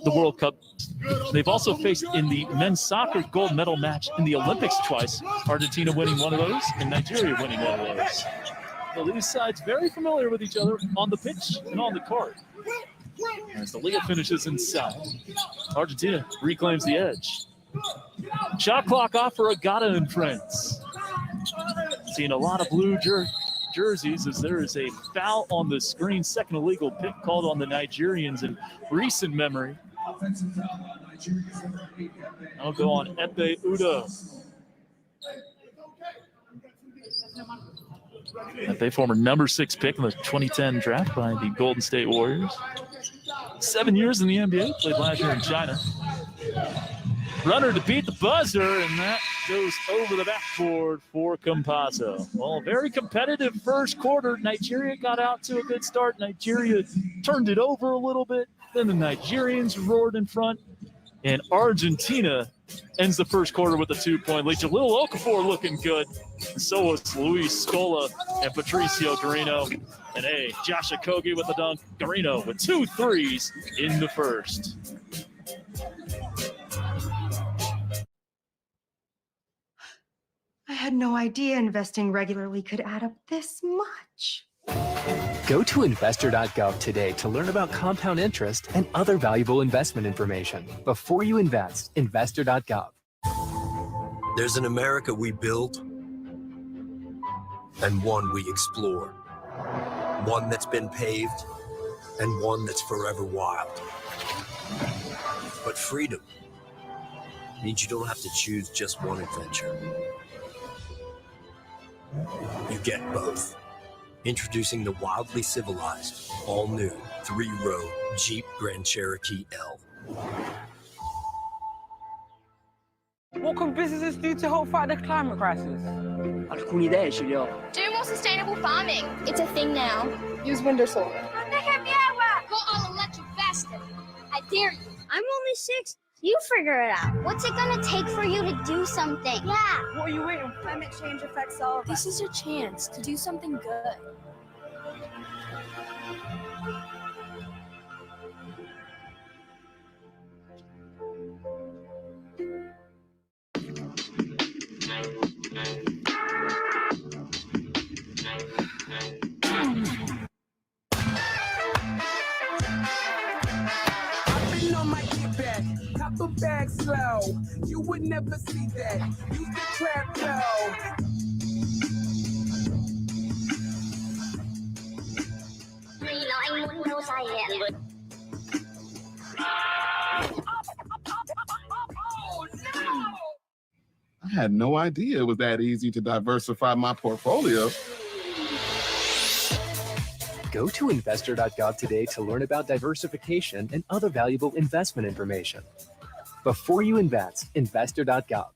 the World Cup. They've also faced in the men's soccer gold medal match in the Olympics twice, Argentina winning one of those and Nigeria winning one of those. So these sides very familiar with each other on the pitch and on the court. As the Liga finishes inside, Argentina reclaims the edge. Shot clock off for Agata and friends. Seeing a lot of blue jerseys as there is a foul on the screen. Second illegal pick called on the Nigerians in recent memory. I'll go on Epe Udo. Epe, former number 6 pick in the 2010 draft by the Golden State Warriors. 7 years in the NBA, played last year in China. Runner to beat the buzzer, and that goes over the backboard for Campazzo. Well, very competitive first quarter. Nigeria got out to a good start. Nigeria turned it over a little bit. Then the Nigerians roared in front, and Argentina ends the first quarter with a 2-point lead. Jalil Okafor looking good. And so was Luis Scola and Patricio Garino. And hey, Josh Okogie with the dunk. Garino with 2 threes in the first. I had no idea investing regularly could add up this much. Go to investor.gov today to learn about compound interest and other valuable investment information. Before you invest, investor.gov. There's an America we build and one we explore. One that's been paved and one that's forever wild. But freedom means you don't have to choose just one adventure. You get both. Introducing the wildly civilized, all-new 3-row Jeep Grand Cherokee L. What can businesses do to help fight the climate crisis? Alcune idee, Giulio. Do more sustainable farming. It's a thing now. Use wind or solar. Go all electric faster. I dare you. I'm only 6. You figure it out. What's it gonna take for you to do something? Yeah. What are you waiting for? Climate change affects all of us. This is your chance to do something good. Pop a bag slow. You would never see that. Use the trap though. I had no idea it was that easy to diversify my portfolio. Go to investor.gov today to learn about diversification and other valuable investment information. Before you invest, investor.gov.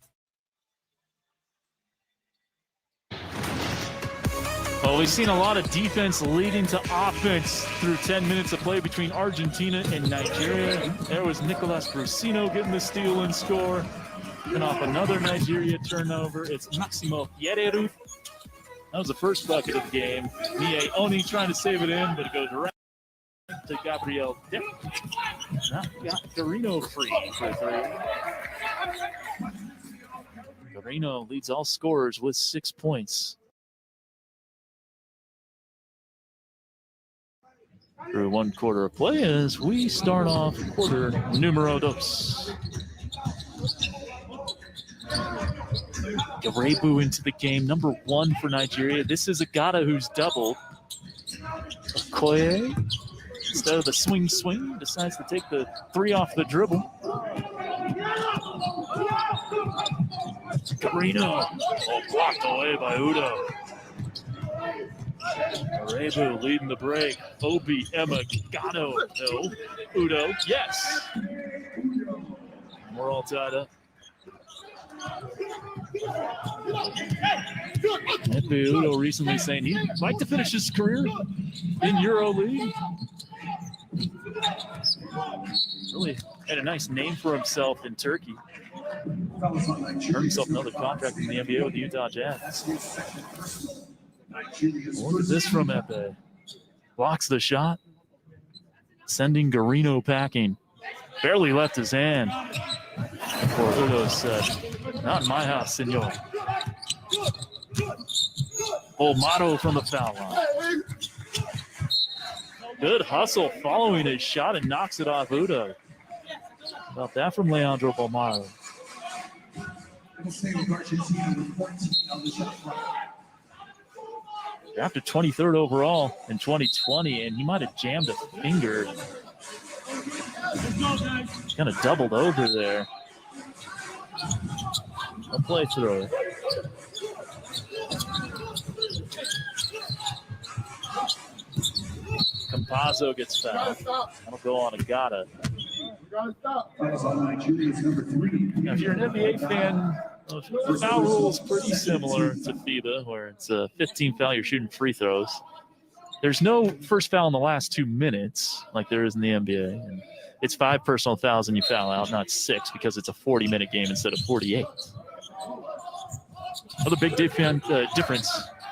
Well, we've seen a lot of defense leading to offense through 10 minutes of play between Argentina and Nigeria. There was Nicolas Brusino getting the steal and score. And off another Nigeria turnover, it's Maximo Yereru. That was the first bucket of the game. Mie Oni trying to save it in, but it goes right to Gabriel Dick. That got Garino free for 3. Garino leads all scorers with 6 points. Through 1 quarter of play as we start off quarter numero dos. Garebu into the game, number 1 for Nigeria. This is Agata who's doubled. Okoye, instead of the swing, decides to take the 3 off the dribble. Garino, blocked away by Udo. Garebu leading the break. Obi Emagato, no. Udo, yes. We're all tied up. Epe Udo recently saying he'd like to finish his career in EuroLeague. Really had a nice name for himself in Turkey. Earned himself another contract in the NBA with the Utah Jazz. Look at this from Epe. Blocks the shot, sending Garino packing. Barely left his hand before Udo said, "Not in my house, senor." Bolmaro from the foul line. Good hustle following his shot and knocks it off Udo. About that from Leandro Bolmaro. Drafted 23rd overall in 2020, and he might have jammed a finger. Kind of doubled over there. A play through. Campazzo gets fouled. That'll go on Agata. Now, if you're an NBA fan, the foul rule is pretty similar to FIBA, where it's a 15 foul, you're shooting free throws. There's no first foul in the last 2 minutes like there is in the NBA. And it's 5 personal fouls and you foul out, not 6, because it's a 40-minute game instead of 48. Another big difference,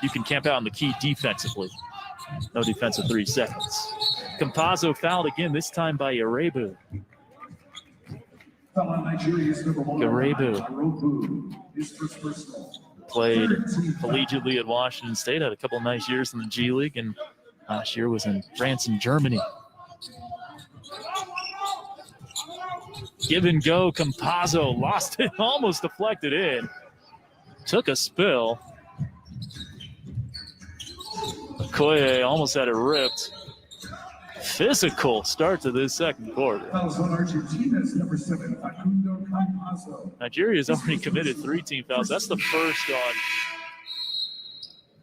you can camp out on the key defensively. No defensive 3 seconds. Campazzo fouled again, this time by Garebu. Garebu played collegiately at Washington State, had a couple of nice years in the G League, and last year was in France and Germany. Give and go, Campazzo lost it, almost deflected in. Took a spill. Okoye almost had it ripped. Physical start to this second quarter. Nigeria's already committed 3 team fouls. That's the first on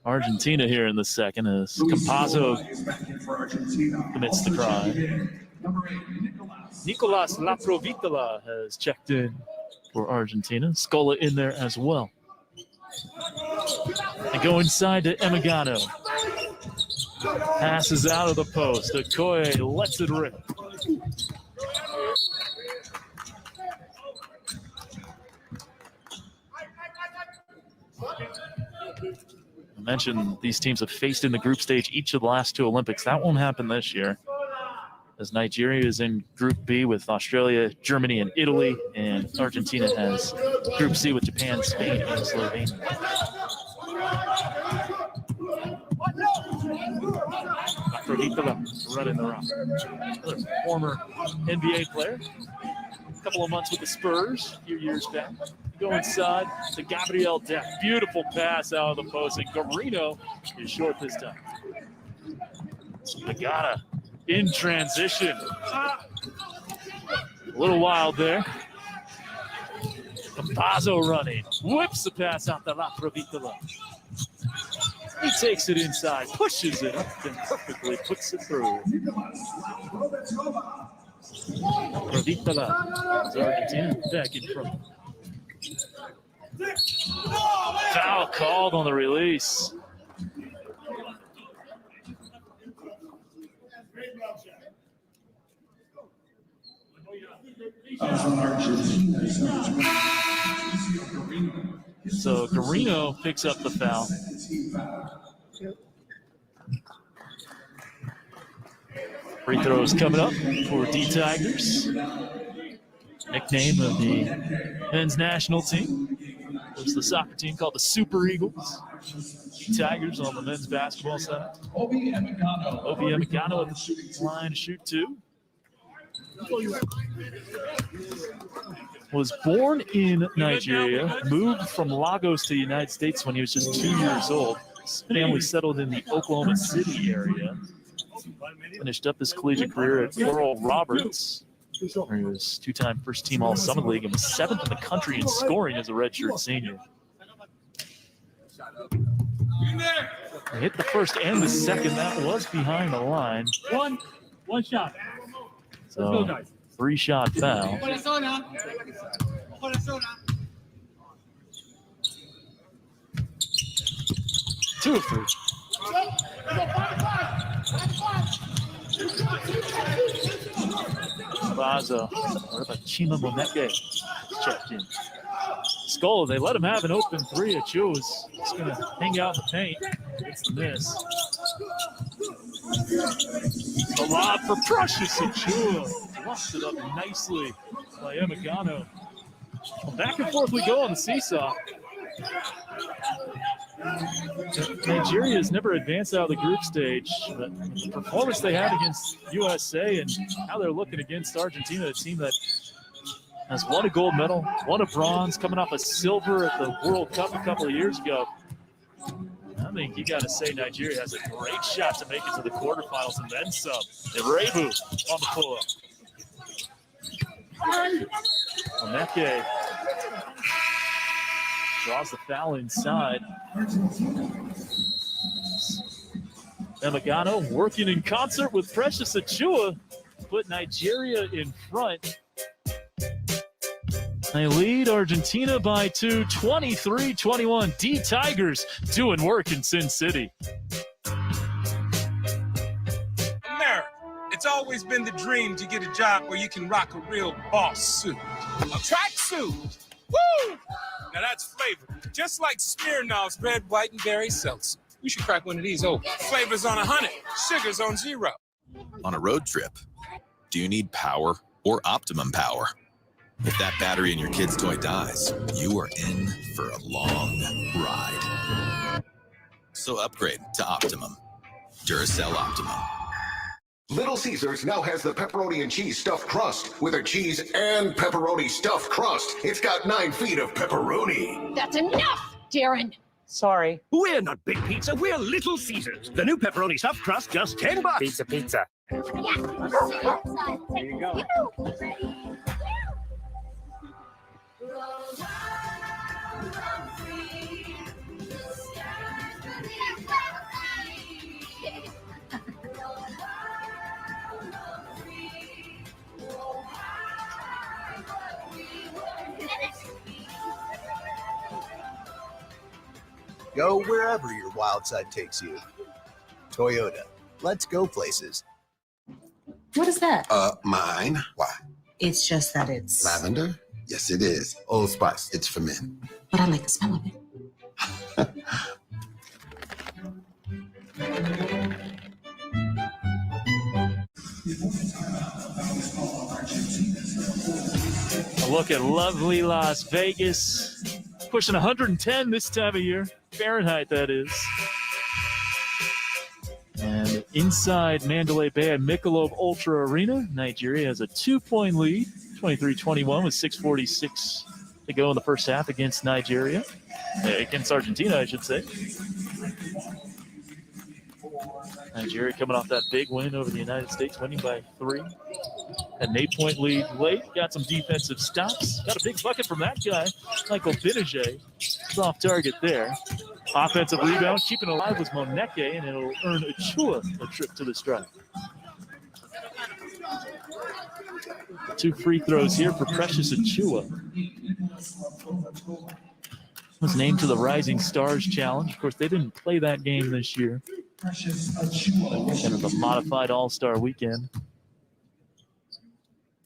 Argentina here in the second as Campazzo commits the crime. Nicolas Laprovitola has checked in for Argentina. Scola in there as well. And go inside to Emigano. Passes out of the post. Okoye lets it rip. I mentioned these teams have faced in the group stage each of the last 2 Olympics. That won't happen this year, as Nigeria is in Group B with Australia, Germany, and Italy, and Argentina has Group C with Japan, Spain, and Slovenia. Running the rock. Another former NBA player. A couple of months with the Spurs a few years back. Go inside to Gabriel Deck. Beautiful pass out of the post, and Garino is short this time. Agata in transition. A little wild there. Campazzo running. Whips the pass out to La Provitola. He takes it inside, pushes it up, and perfectly puts it through. Provitola is Argentina back in front. Foul called on the release. So Garino picks up the foul. Free throws coming up for D-Tigers. Nickname of the men's national team. There's the soccer team called the Super Eagles. D-Tigers on the men's basketball side. Obi Emigano at the line to shoot 2. Was born in Nigeria, moved from Lagos to the United States when he was just 2 years old. His family settled in the Oklahoma City area. Finished up his collegiate career at Oral Roberts, where he was 2-time first-team All-Summit League and was 7th in the country in scoring as a redshirt senior. They hit the first and the second. That was behind the line. One shot. So, 3-shot foul. 2 of 3. Baza, or about Chima Moneke, checked in. Scola, they let him have an open 3. Achua was just going to hang out in the paint. It's the miss. A lob for Precious Achua. Lost it up nicely by Emigano. Well, back and forth we go on the seesaw. Nigeria has never advanced out of the group stage, but the performance they had against USA and how they're looking against Argentina, a team that has won a gold medal, won a bronze, coming off a silver at the World Cup a couple of years ago. I think you got to say Nigeria has a great shot to make it to the quarterfinals and then some. Irebu on the pull-up. Oneke draws the foul inside. Emigano working in concert with Precious Achua put Nigeria in front. They lead Argentina by 2, 23-21. D Tigers doing work in Sin City. America, it's always been the dream to get a job where you can rock a real boss suit. A track suit. Woo! Now that's flavor. Just like Smirnoff's Red, White, and Berry Seltzer. We should crack one of these open. Flavors on 100, sugars on 0. On a road trip, do you need power or optimum power? If that battery in your kid's toy dies, you are in for a long ride. So upgrade to Optimum. Duracell Optimum. Little Caesars now has the pepperoni and cheese stuffed crust with a cheese and pepperoni stuffed crust. It's got 9 feet of pepperoni. That's enough, Darren. Sorry. We're not Big Pizza, we're Little Caesars. The new pepperoni stuffed crust, just $10. Pizza. Yeah. There you go. Go wherever your wild side takes you. Toyota. Let's go places. What is that? Mine. Why? It's just that it's... Lavender? Yes, it is. Old Spice. It's for men. But I like the smell of it. A look at lovely Las Vegas. Pushing 110 this time of year. Fahrenheit, that is. And inside Mandalay Bay at Michelob Ultra Arena, Nigeria has a 2-point lead, 23-21 with 6:46 to go in the first half against Nigeria. Against Argentina, I should say. Nigeria coming off that big win over the United States, winning by 3. An 8-point lead late. Got some defensive stops. Got a big bucket from that guy, Michael Benajay. Soft target there. Offensive rebound, keeping alive was Moneke, and it'll earn Achua a trip to the stripe. 2 free throws here for Precious Achua. Was named to the Rising Stars Challenge. Of course, they didn't play that game this year. Kind of a modified All-Star weekend.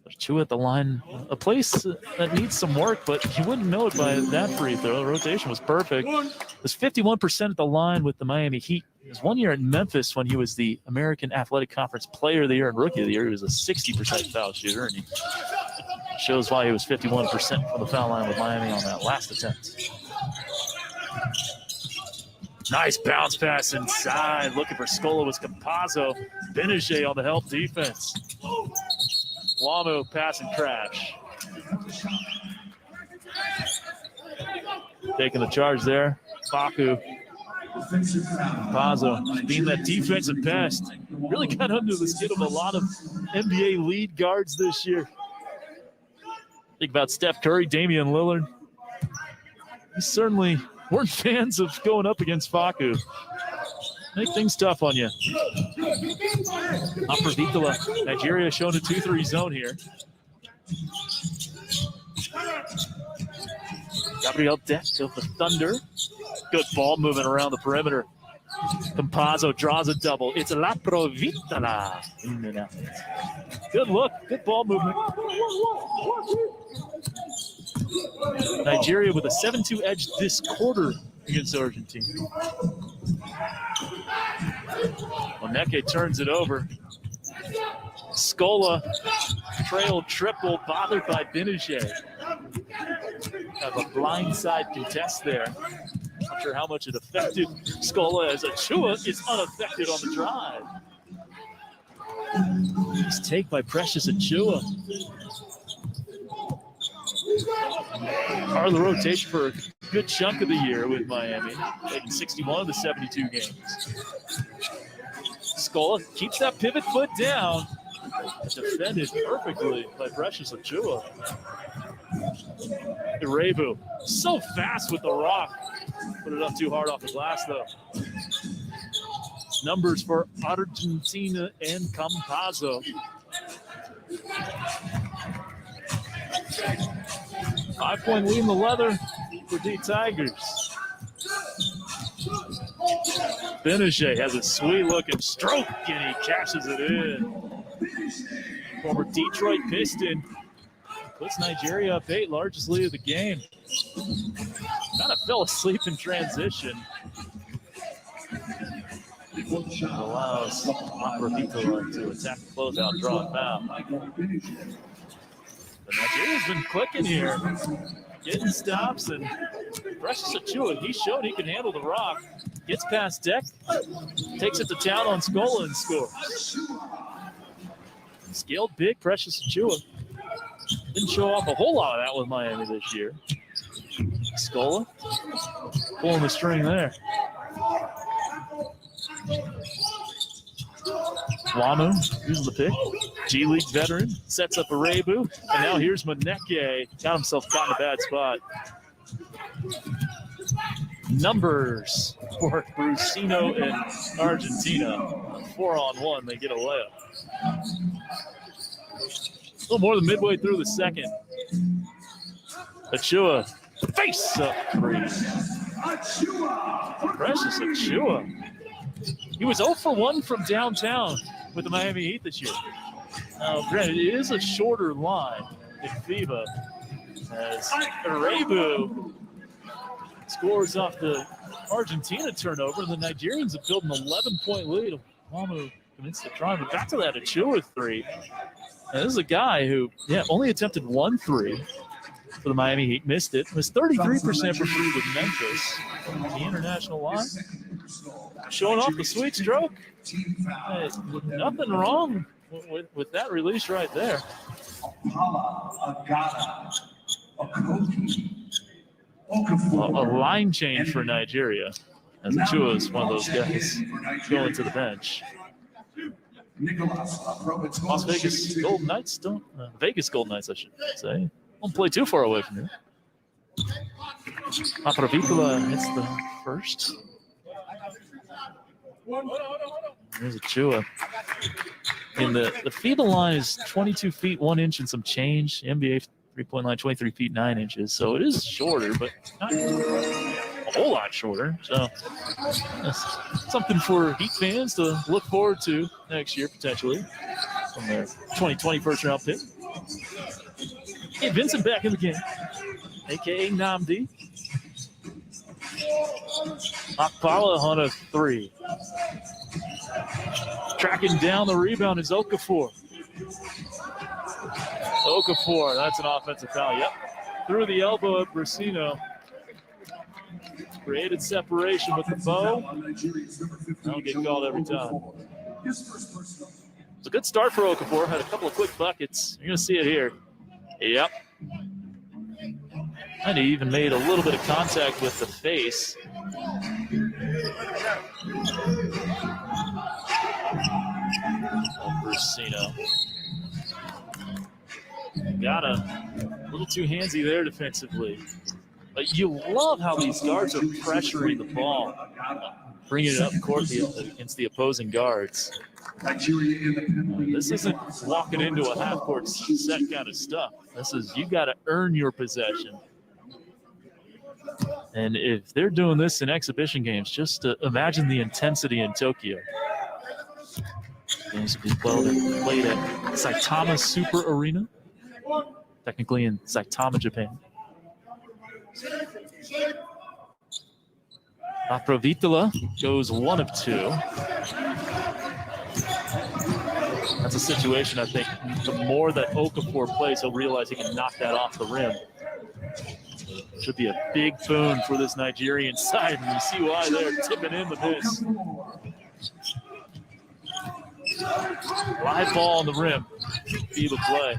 Achua at the line, a place that needs some work, but you wouldn't know it by that free throw. The rotation was perfect. It was 51% at the line with the Miami Heat. It was 1 year at Memphis when he was the American Athletic Conference Player of the Year and Rookie of the Year. He was a 60% foul shooter, and he shows why he was 51% from the foul line with Miami on that last attempt. Nice bounce pass inside. Looking for Scola was Campazzo. Benajay on the help defense. Wamu pass and crash. Taking the charge there. Faku. Campazzo being that defensive pest. Really got under the skin of a lot of NBA lead guards this year. Think about Steph Curry, Damian Lillard. He certainly weren't fans of going up against Faku. Make things tough on you. Upper Vitola. Nigeria showing a 2-3 zone here. Gabriel Deck of the Thunder. Good ball movement around the perimeter. Campazzo draws a double. It's La Provitola. Good look. Good ball movement. Nigeria with a 7-2 edge this quarter against Argentina. Neke turns it over. Scola trailed triple, bothered by Benajay. Have a blindside contest there. Not sure how much it affected Scola, as Achua is unaffected on the drive. Nice take by Precious Achua. Part of the rotation for a good chunk of the year with Miami, taking 61 of the 72 games. Scola keeps that pivot foot down. Defended perfectly by Precious Achua. Irebu, so fast with the rock. Put it up too hard off the glass, though. Numbers for Argentina and Campazzo. 5-point lead in the leather for D Tigers. Benajay has a sweet-looking stroke, and he cashes it in. Former Detroit Piston puts Nigeria up 8, largest lead of the game. Kind of fell asleep in transition. Allows Macrovito to attack the closeout, draw it foul. But Nigeria's been clicking here, getting stops, and Precious Achua, he showed he can handle the rock. Gets past Deck, takes it to town on Scola and scores. Scaled big, Precious Achua. Didn't show off a whole lot of that with Miami this year. Scola pulling the string there. Wamu using the pick. G-League veteran sets up Irebu, and now here's Maneke. Got himself caught in a bad spot. Numbers for Brusino and Argentina. 4-on-1, they get a layup. A little more than midway through the second. Achua, face up three. Precious Achua. He was 0 for 1 from downtown with the Miami Heat this year. Now, granted, it is a shorter line in FIBA, as Irebu scores off the Argentina turnover, and the Nigerians have built an 11-point lead. Wamu convinced to try, but back to that Achua three. And this is a guy who, only attempted 1 3 for the Miami Heat, missed it. Was 33% from three with Memphis. The international line. Showing off the sweet stroke. Hey, nothing wrong with that release right there. A line change for Nigeria, as Achua is one of those guys going to the bench. Las Vegas Golden Knights don't. Vegas Golden Knights, I should say. Won't play too far away from here. Macrovito hits the first. There's Achua. And the FIBA line is 22 feet 1 inch and some change. NBA 3-point line 23 feet 9 inches. So it is shorter, but not a whole lot shorter. So that's something for Heat fans to look forward to next year, potentially, from their 2020 first-round pick. Hey, Vincent back in the game, a.k.a. Namdi. Akpala on a three. Tracking down the rebound is Okafor. Okafor, that's an offensive foul. Yep. Through the elbow of Brusino. Created separation with the bow. That'll get called every time. It's a good start for Okafor. Had a couple of quick buckets. You're going to see it here. Yep. And he even made a little bit of contact with the face. Brusino. Got a little too handsy there defensively. But you love how these guards are pressuring the ball, bringing it up court against the opposing guards. This isn't walking into a half-court set kind of stuff. This is, you got to earn your possession. And if they're doing this in exhibition games, just imagine the intensity in Tokyo. Games will be played at Saitama Super Arena, technically in Saitama, Japan. Macrovitola goes 1 of 2. That's a situation I think the more that Okafor plays, he'll realize he can knock that off the rim. Should be a big boon for this Nigerian side, and you see why they're tipping in with this. Live ball on the rim. Be the play.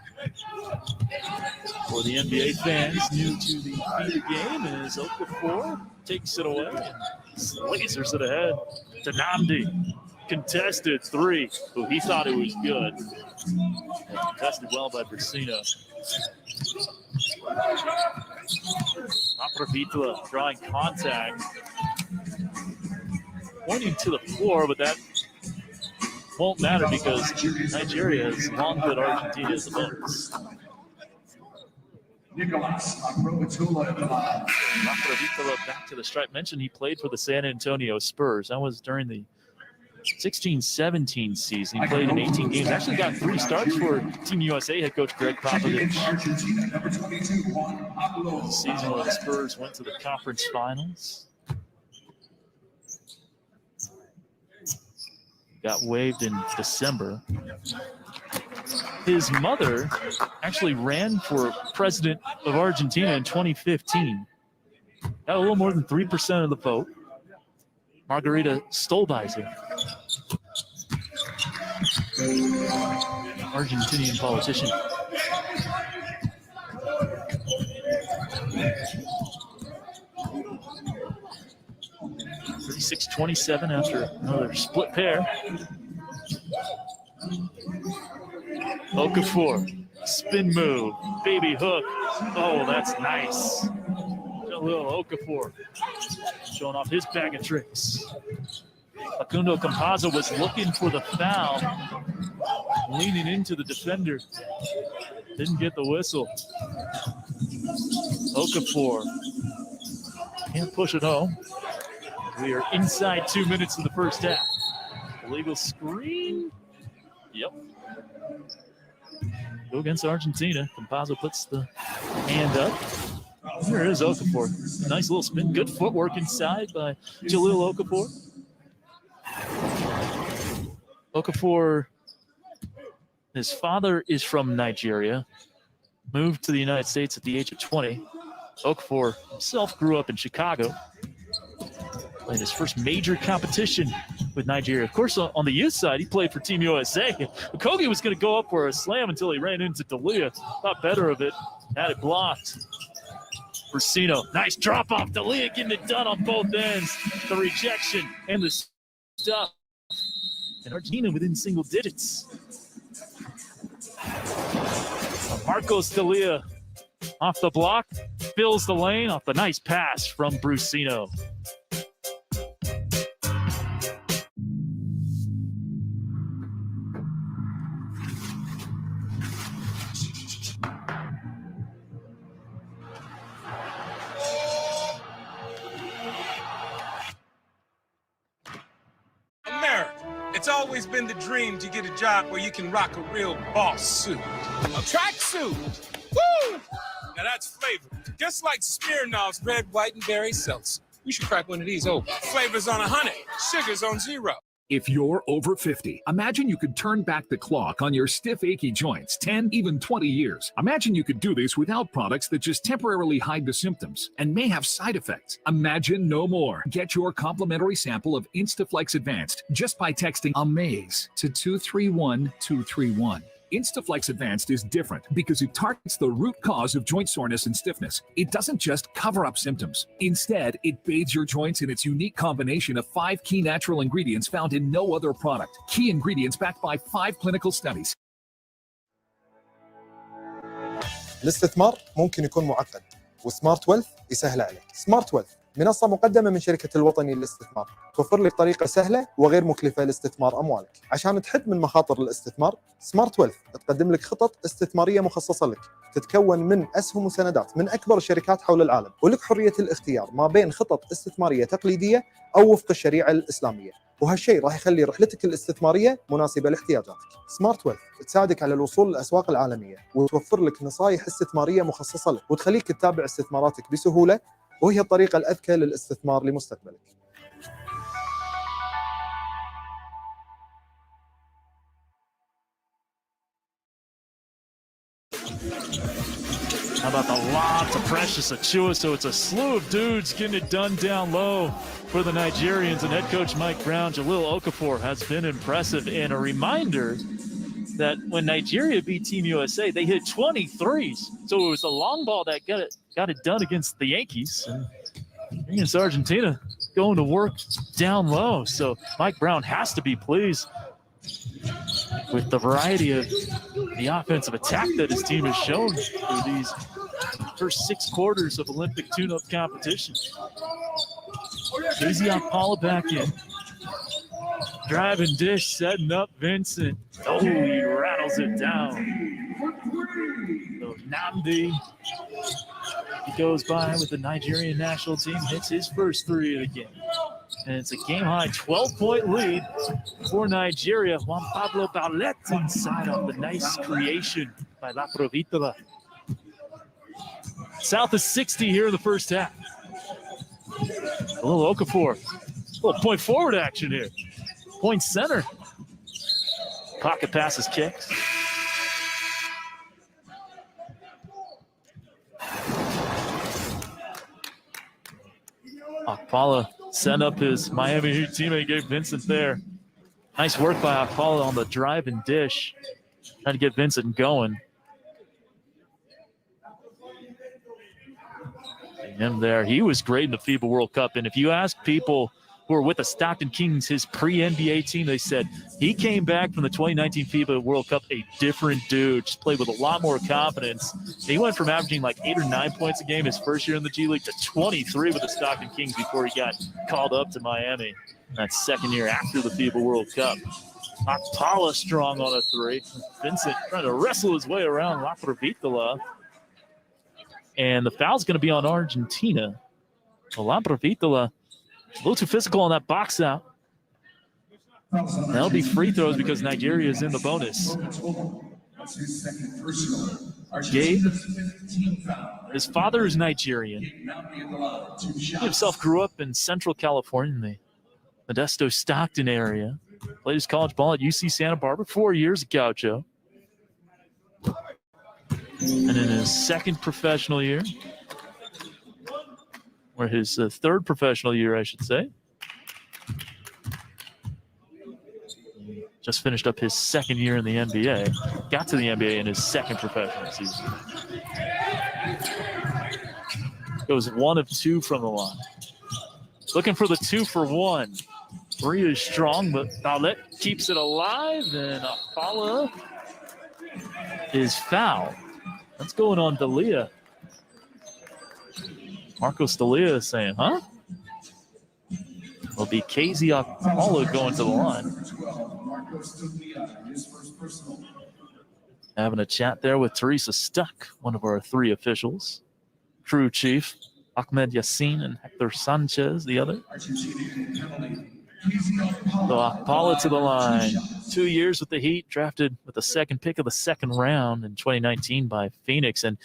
For the NBA fans new to the feeder game is Okafor takes it away and lasers it ahead to Namdi. Contested three. Ooh, he thought it was good. Contested well by Brasino. Apravitla drawing contact. Pointing to the floor, but that won't matter because Nigeria has long put Argentina as the bonus. Apravitla back to the stripe. Mentioned he played for the San Antonio Spurs. That was during the 16-17 season. He played in 18 games. Actually got 3 starts for Team USA head coach Greg Popovich. The season where the Spurs went to the conference finals. Got waived in December. His mother actually ran for president of Argentina in 2015. Got a little more than 3% of the vote. Margarita Stolbizer, Argentinian politician. (36-27) after another split pair. Okafor, spin move, baby hook. Oh, that's nice. Jalil Okafor showing off his bag of tricks. Facundo Campazzo was looking for the foul, leaning into the defender. Didn't get the whistle. Okafor can't push it home. We are inside 2 minutes of the first half. Illegal screen. Yep. Go against Argentina. Campazzo puts the hand up. There is Okafor. Nice little spin. Good footwork inside by Jalil Okafor. Okafor, his father is from Nigeria, moved to the United States at the age of 20. Okafor himself grew up in Chicago. Played his first major competition with Nigeria. Of course, on the youth side, he played for Team USA. Okogie was going to go up for a slam until he ran into D'Elia. Thought better of it. Had it blocked. Brasino, nice drop off. D'Elia getting it done on both ends. The rejection and the stuff. And Argentina within single digits. Marcos D'Elia off the block. Fills the lane off the nice pass from Brasino. It's always been the dream to get a job where you can rock a real boss suit. A track suit. Woo! Now that's flavor. Just like Smirnoff's red, white, and berry seltzer. We should crack one of these open. Flavors on 100, sugars on 0. If you're over 50, imagine you could turn back the clock on your stiff, achy joints 10, even 20 years. Imagine you could do this without products that just temporarily hide the symptoms and may have side effects. Imagine no more. Get your complimentary sample of Instaflex Advanced just by texting AMAZE to 231231. Instaflex Advanced is different because it targets the root cause of joint soreness and stiffness. It doesn't just cover up symptoms. Instead, it bathes your joints in its unique combination of 5 key natural ingredients found in no other product. Key ingredients backed by 5 clinical studies. الاستثمار ممكن يكون معقد وسمارت ويلث يسهل عليك. سمارت ويلث منصة مقدمة من شركة الوطني للاستثمار، توفر لك طريقة سهلة وغير مكلفة لاستثمار أموالك. عشان تحد من مخاطر الاستثمار، سمارت ويلث تقدم لك خطط استثمارية مخصصة لك، تتكون من أسهم وسندات من أكبر الشركات حول العالم، ولك حرية الاختيار ما بين خطط استثمارية تقليدية أو وفق الشريعة الإسلامية، وهالشيء راح يخلي رحلتك الاستثمارية مناسبة لاحتياجاتك. سمارت ويلث تساعدك على الوصول للأسواق العالمية وتوفر لك نصائح استثمارية مخصصة لك وتخليك تتابع استثماراتك بسهولة، وهي الطريقة الأذكى للاستثمار لمستقبلك. How about the lob to Precious Achua? So it's a slew of dudes getting it done down low for the Nigerians. And head coach Mike Brown, Jalil Okafor, has been impressive. And a reminder that when Nigeria beat Team USA, they hit 23s. So it was the long ball that got it done against the Yankees. And against Argentina, going to work down low. So Mike Brown has to be pleased with the variety of the offensive attack that his team has shown through these first 6 quarters of Olympic tune-up competition. Casey Akpala back in. Driving dish, setting up Vincent. Oh, he rattles it down. So Nnamdi, he goes by with the Nigerian national team, hits his first 3 of the game. And it's a game-high 12-point lead for Nigeria. Juan Pablo Baulet inside off the nice creation by La Provitola. South is 60 here in the first half. A little Okafor. A little point forward action here. Point center. Pocket passes kicks. Akpala sent up his Miami Heat teammate, Gabe Vincent there. Nice work by Akpala on the drive and dish. Trying to get Vincent going. And him there, he was great in the FIBA World Cup. And if you ask people who were with the Stockton Kings, his pre-NBA team, they said he came back from the 2019 FIBA World Cup a different dude, just played with a lot more confidence. He went from averaging like 8 or 9 points a game his first year in the G League to 23 with the Stockton Kings before he got called up to Miami that second year after the FIBA World Cup. Akpala strong on a 3. Vincent trying to wrestle his way around La Provitola. And the foul's going to be on Argentina. Well, La Provitola a little too physical on that box out. That'll be free throws because Nigeria is in the bonus. Gabe, his father is Nigerian. He himself grew up in Central California in the Modesto Stockton area. Played his college ball at UC Santa Barbara 4 years at Gaucho. And in his second professional year, or his third professional year, I should say. Just finished up his second year in the NBA. Got to the NBA in his second professional season. Goes 1 of 2 from the line. Looking for the 2 for 1. 3 is strong, but Baulet keeps it alive, and Akpala is fouled. That's going on D'Elia. Marcos D'Elia is saying, huh? It'll be Casey Akpala going to the line. Having a chat there with Teresa Stuck, one of our 3 officials. Crew chief, Ahmed Yassin and Hector Sanchez, the other. So Akpala to the line. 2 years with the Heat, drafted with the second pick of the second round in 2019 by Phoenix. And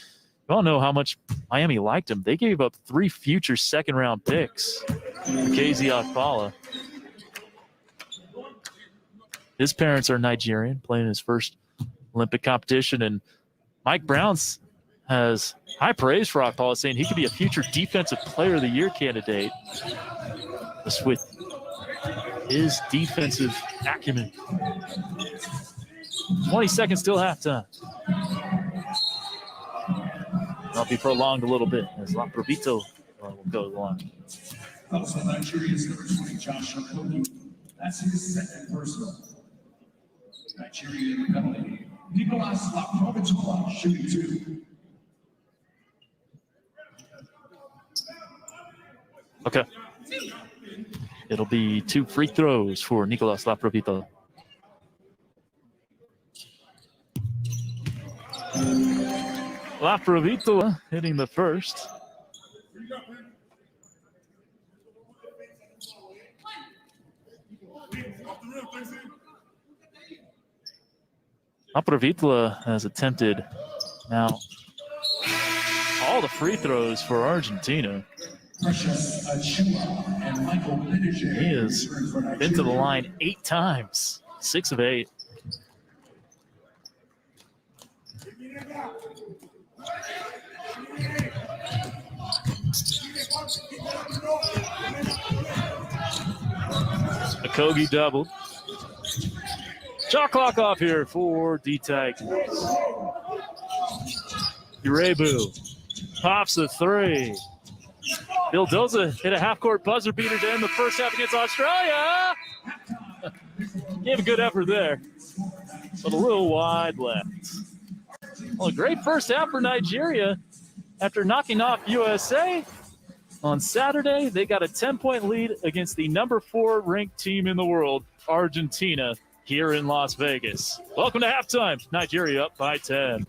we all know how much Miami liked him. They gave up 3 future second-round picks for KZ Akpala. His parents are Nigerian, playing his first Olympic competition. And Mike Brown has high praise for Akpala, saying he could be a future Defensive Player of the Year candidate just with his defensive acumen. 20 seconds till halftime. That'll be prolonged a little bit as La Provito will go to the line. Also, Nigeria's number 20, Josh Okoye. That's his second personal. Nigeria in the penalty. Nicolas La Provitola, shooting 2. Okay. It'll be 2 free throws for Nicolas La Provitola. La Provitola hitting the first. La Provitola has attempted now all the free throws for Argentina. He has been to the line 8 times, 6 of 8. Okogie doubled. Shot clock off here for D-Tigers. Urebu pops the three. Vildoza hit a half-court buzzer beater to end the first half against Australia. Gave a good effort there, but a little wide left. Well, a great first half for Nigeria. After knocking off USA on Saturday, they got a 10-point lead against the number 4 ranked team in the world, Argentina, here in Las Vegas. Welcome to halftime. Nigeria up by 10.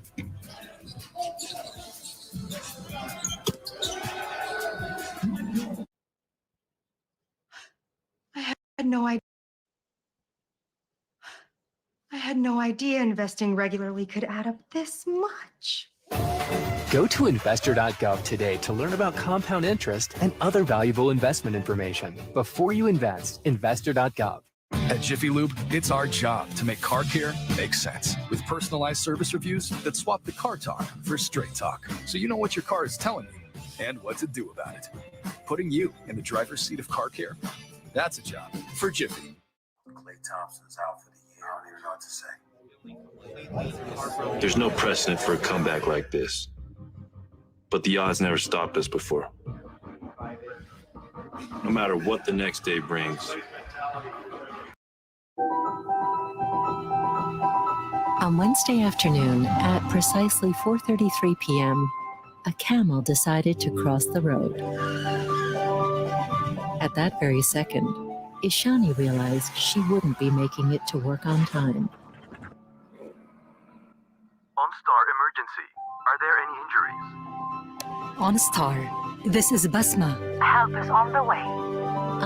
I had no idea investing regularly could add up this much. Go to investor.gov today to learn about compound interest and other valuable investment information. Before you invest, investor.gov. At Jiffy Lube, it's our job to make car care make sense. With personalized service reviews that swap the car talk for straight talk, so you know what your car is telling you and what to do about it. Putting you in the driver's seat of car care, that's a job for Jiffy. Clay Thompson's out for the year. I don't even know what to say. There's no precedent for a comeback like this. But the odds never stopped us before. No matter what the next day brings. On Wednesday afternoon at precisely 4:33 p.m., a camel decided to cross the road. At that very second, Ishani realized she wouldn't be making it to work on time. OnStar emergency. Are there any injuries? OnStar, this is Basma. Help is on the way.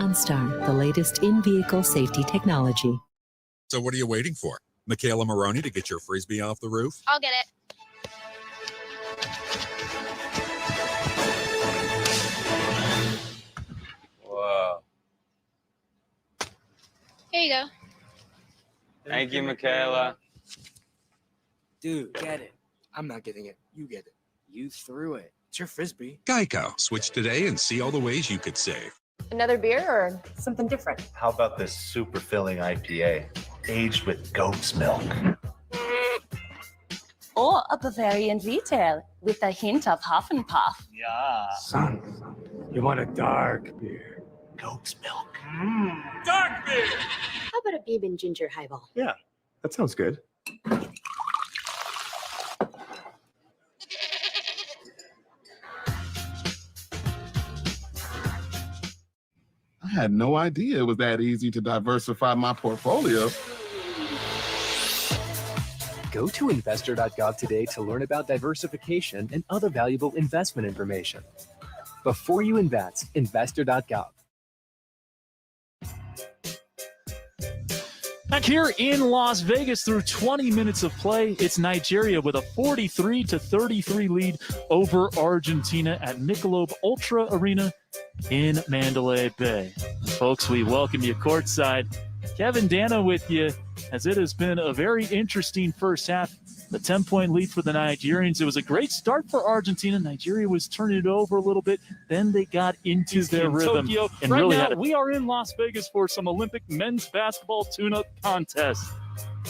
OnStar, the latest in-vehicle safety technology. So what are you waiting for? Michaela Maroney to get your Frisbee off the roof? I'll get it. Whoa. Here you go. Thank you, Michaela. Dude, get it. I'm not getting it. You get it. You threw it. It's your Frisbee. Geico. Switch today and see all the ways you could save. Another beer or something different? How about this super filling IPA, aged with goat's milk? Or a Bavarian retail with a hint of Huff and Puff. Yeah. Son, you want a dark beer? Goat's milk. Dark beer! How about a bourbon ginger highball? Yeah, that sounds good. I had no idea it was that easy to diversify my portfolio. Go to investor.gov today to learn about diversification and other valuable investment information. Before you invest, investor.gov. Back here in Las Vegas through 20 minutes of play, it's Nigeria with a 43-33 lead over Argentina at Michelob Ultra Arena in Mandalay Bay. Folks, we welcome you courtside. Kevin Dana with you, as it has been a very interesting first half. The 10-point lead for the Nigerians. It was a great start for Argentina. Nigeria was turning it over a little bit. Then they got into their rhythm. Tokyo. And right really now, we are in Las Vegas for some Olympic men's basketball tune-up contest.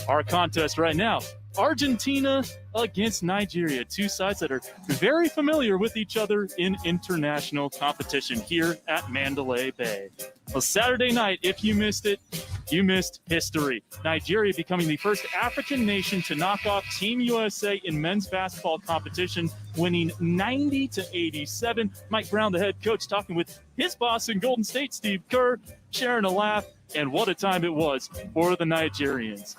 Our contest right now, Argentina against Nigeria, two sides that are very familiar with each other in international competition here at Mandalay Bay. Well, Saturday night, if you missed it, you missed history. Nigeria becoming the first African nation to knock off Team USA in men's basketball competition, winning 90-87. Mike Brown, the head coach, talking with his boss in Golden State, Steve Kerr, sharing a laugh, and what a time it was for the Nigerians.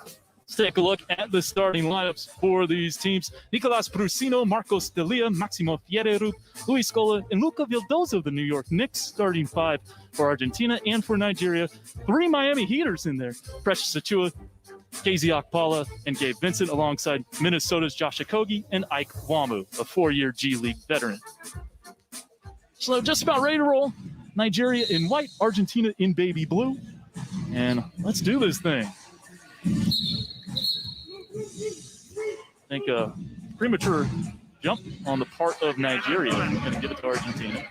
Let's take a look at the starting lineups for these teams. Nicolas Brusino, Marcos Delia, Maximo Fierro, Luis Scola, and Luca Vildoza of the New York Knicks, starting five for Argentina and for Nigeria. Three Miami Heaters in there. Precious Achua, KZ Okpala, and Gabe Vincent, alongside Minnesota's Josh Okogie and Ike Wamu, a four-year G League veteran. So just about ready to roll. Nigeria in white, Argentina in baby blue. And let's do this thing. I think a premature jump on the part of Nigeria. I'm going to give it to Argentina.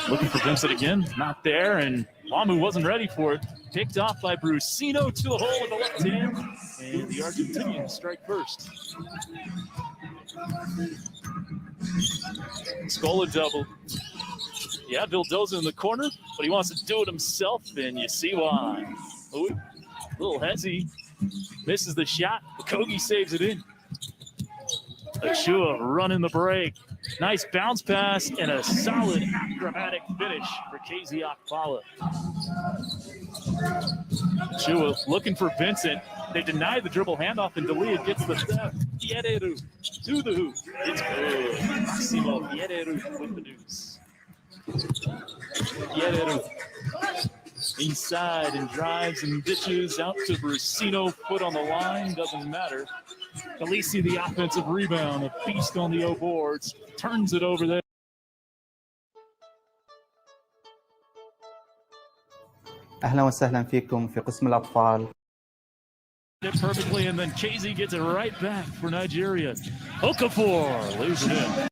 Looking for Vincent again, not there, and Lamu wasn't ready for it. Picked off by Brusino to the hole with the left hand, and the Argentinians strike first. Scola double. Yeah, Vildoza in the corner, but he wants to do it himself, and you see why. Ooh, little hezzy, misses the shot. Kogi saves it in. Achua running the break. Nice bounce pass and a solid acrobatic finish for KZ Akpala. Achua looking for Vincent. They deny the dribble handoff, and Delia gets the theft. Fiereru to the hoop. It's good. Maximo Fiereru with the deuce. Fiereru inside and drives and dishes out to Brusino. Foot on the line, doesn't matter. Khaleesi, the offensive rebound, a beast on the O boards, turns it over there. أهلا وسهلا فيكم في قسم الأطفال. It perfectly, and then KZ gets it right back for Nigeria. Okafor leaves it in.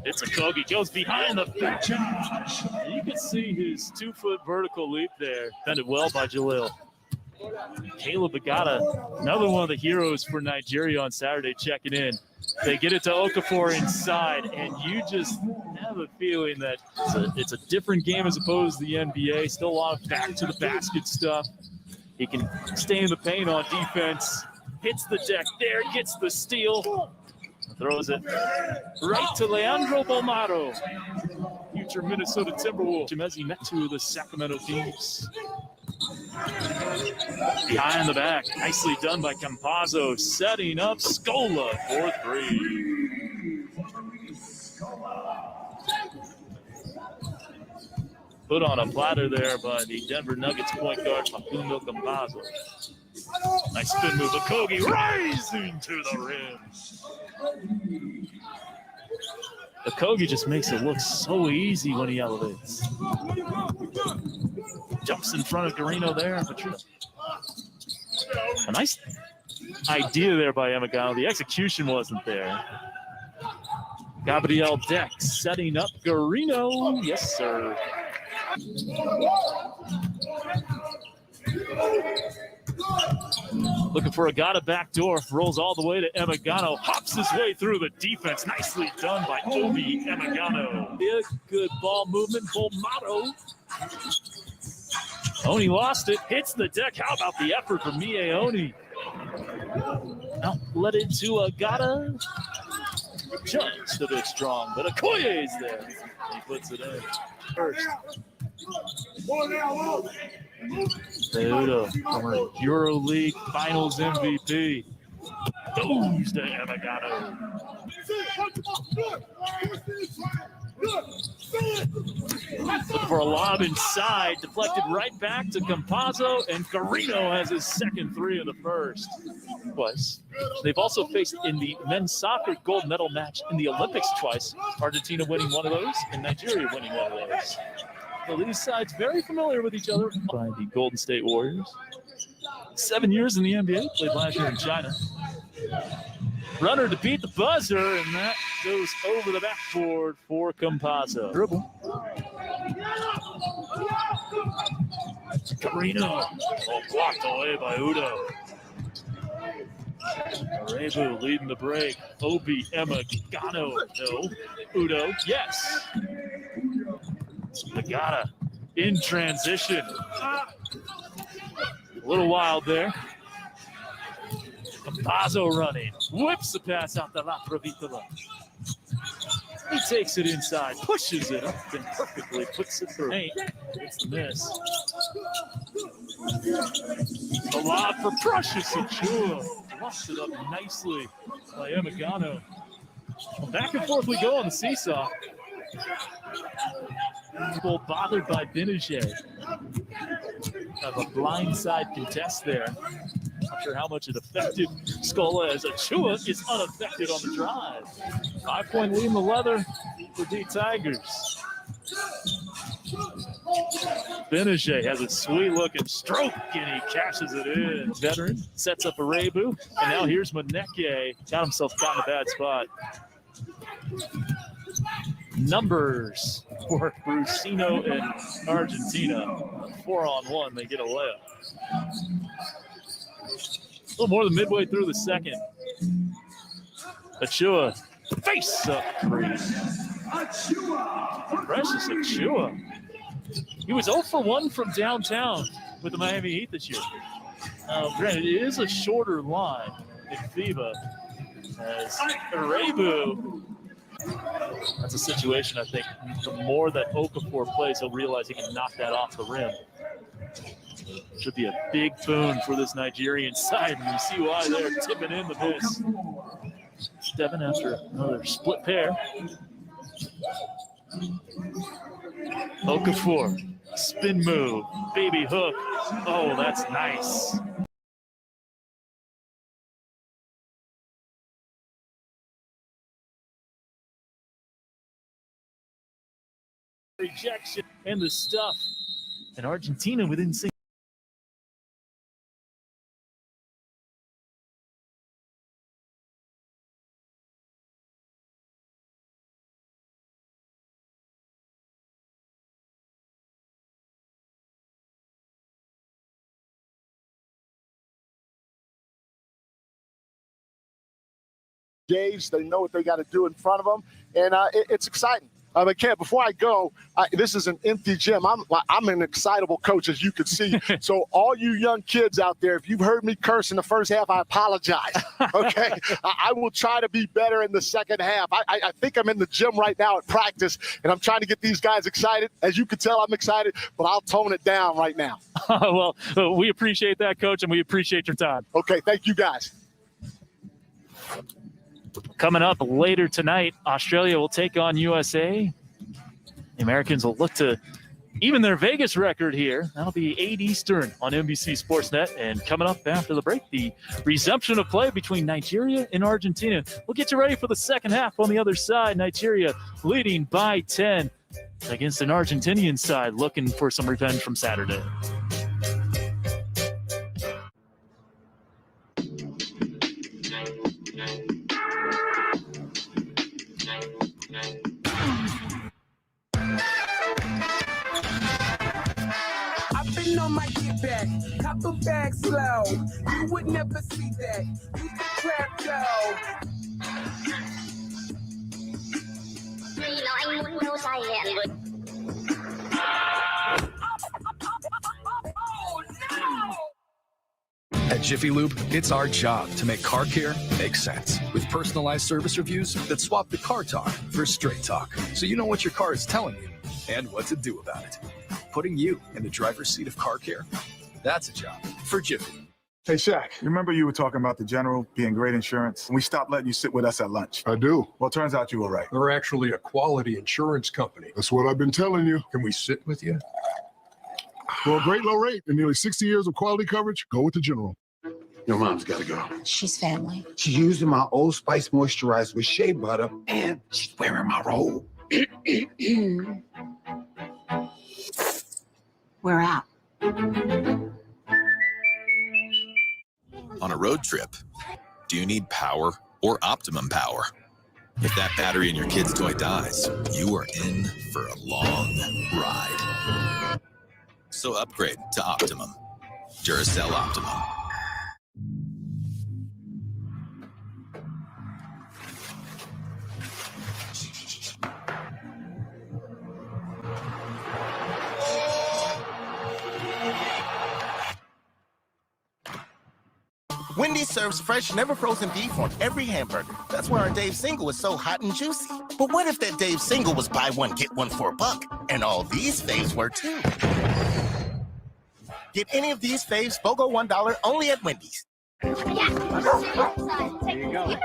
It's a Kogi, goes behind the back. You can see his 2-foot vertical leap there. Defended well by Jalil. Caleb Agata, another one of the heroes for Nigeria on Saturday, checking in. They get it to Okafor inside, and you just have a feeling that it's a different game as opposed to the NBA. Still a lot of back-to-the-basket stuff. He can stay in the paint on defense. Hits the deck there, gets the steal. Throws it right to Leandro Bolmaro, future Minnesota Timberwolves. Chimezi Metu, the Sacramento Kings. Behind the back, nicely done by Campazzo, setting up Scola for 3. Put on a platter there by the Denver Nuggets point guard, Facundo Campazzo. Nice spin move, Okogie rising to the rim. Okogie just makes it look so easy when he elevates. Jumps in front of Garino there. A nice idea there by Emigano. The execution wasn't there. Gabriel Dex setting up Garino. Yes, sir. Looking for Agata backdoor, rolls all the way to Emigano, hops his way through the defense. Nicely done by Obi Emigano. Good ball movement, Bolmaro. Oni lost it, hits the deck. How about the effort from Mie Oni? Now let it to Agata. Just a bit strong, but Okoye's there. He puts it in first. Teudo, former EuroLeague Finals MVP, goes to Emigano. Looking for a lob inside, deflected right back to Campazzo, and Garino has his second 3 of the first. Twice. They've also faced in the men's soccer gold medal match in the Olympics twice, Argentina winning one of those and Nigeria winning one of those. So these sides very familiar with each other. By the Golden State Warriors. 7 years in the NBA, played last year in China. Runner to beat the buzzer, and that goes over the backboard for Campazzo. Dribble. Carino, blocked away by Udo. Rebu leading the break. Obi Emigano, no. Udo, yes. Agata in transition. A little wild there. Campazzo running. Whips the pass out to La Provitola. He takes it inside, pushes it up, and perfectly puts it through. It's the miss. A lob for Precious Achua. Flushed it up nicely by Emigano. Well, back and forth we go on the seesaw. People bothered by Benajay. Have a blindside contest there. Not sure how much it affected Scola, as Achua is unaffected on the drive. 5-point lead in the leather for the Tigers. Benajay has a sweet-looking stroke, and he cashes it in. Veteran sets up a Rebu, and now here's Maneke. Got himself caught in a bad spot. Numbers for Brusino and Argentina. 4-on-1, they get a layup. A little more than midway through the second. Achua, face-up three. Precious Achua. He was 0 for 1 from downtown with the Miami Heat this year. Granted, it is a shorter line in FIBA as Rebu. That's a situation, I think, the more that Okafor plays, he'll realize he can knock that off the rim. Should be a big boon for this Nigerian side, and you see why they're tipping in the miss. Devin after another split pair. Okafor, spin move, baby hook. Oh, that's nice. Rejection and the stuff. And Argentina within 6. Engaged, they know what they got to do in front of them, and it's exciting. Ken, before I go, this is an empty gym. I'm an excitable coach, as you can see. So all you young kids out there, if you've heard me curse in the first half, I apologize. Okay, I will try to be better in the second half. I think I'm in the gym right now at practice, and I'm trying to get these guys excited. As you can tell, I'm excited, but I'll tone it down right now. Well, we appreciate that, Coach, and we appreciate your time. Okay, thank you, guys. Coming up later tonight, Australia will take on USA. The Americans will look to even their Vegas record here. That'll be 8 Eastern on NBC Sportsnet. And coming up after the break, the resumption of play between Nigeria and Argentina. We'll get you ready for the second half on the other side. Nigeria leading by 10 against an Argentinian side looking for some revenge from Saturday. On my get back, copper bag slow. You would never see that. You the crap though. At Jiffy Lube, it's our job to make car care make sense. With personalized service reviews that swap the car talk for straight talk, so you know what your car is telling you and what to do about it. Putting you in the driver's seat of car care, that's a job for Jiffy. Hey, Shaq, you remember you were talking about the General being great insurance, and we stopped letting you sit with us at lunch? I do. Well, it turns out you were right. They're actually a quality insurance company. That's what I've been telling you. Can we sit with you? For a great low rate and nearly 60 years of quality coverage, go with the General. Your mom's got to go. She's family. She's using my Old Spice moisturizer with shea butter, and she's wearing my robe. We're out. On a road trip, do you need power or optimum power? If that battery in your kid's toy dies, you are in for a long ride. So upgrade to Optimum. Duracell Optimum. Wendy's serves fresh, never frozen beef on every hamburger. That's why our Dave Single is so hot and juicy. But what if that Dave Single was buy one, get one for $1? And all these faves were too. Get any of these faves, BOGO $1 only at Wendy's. There you go.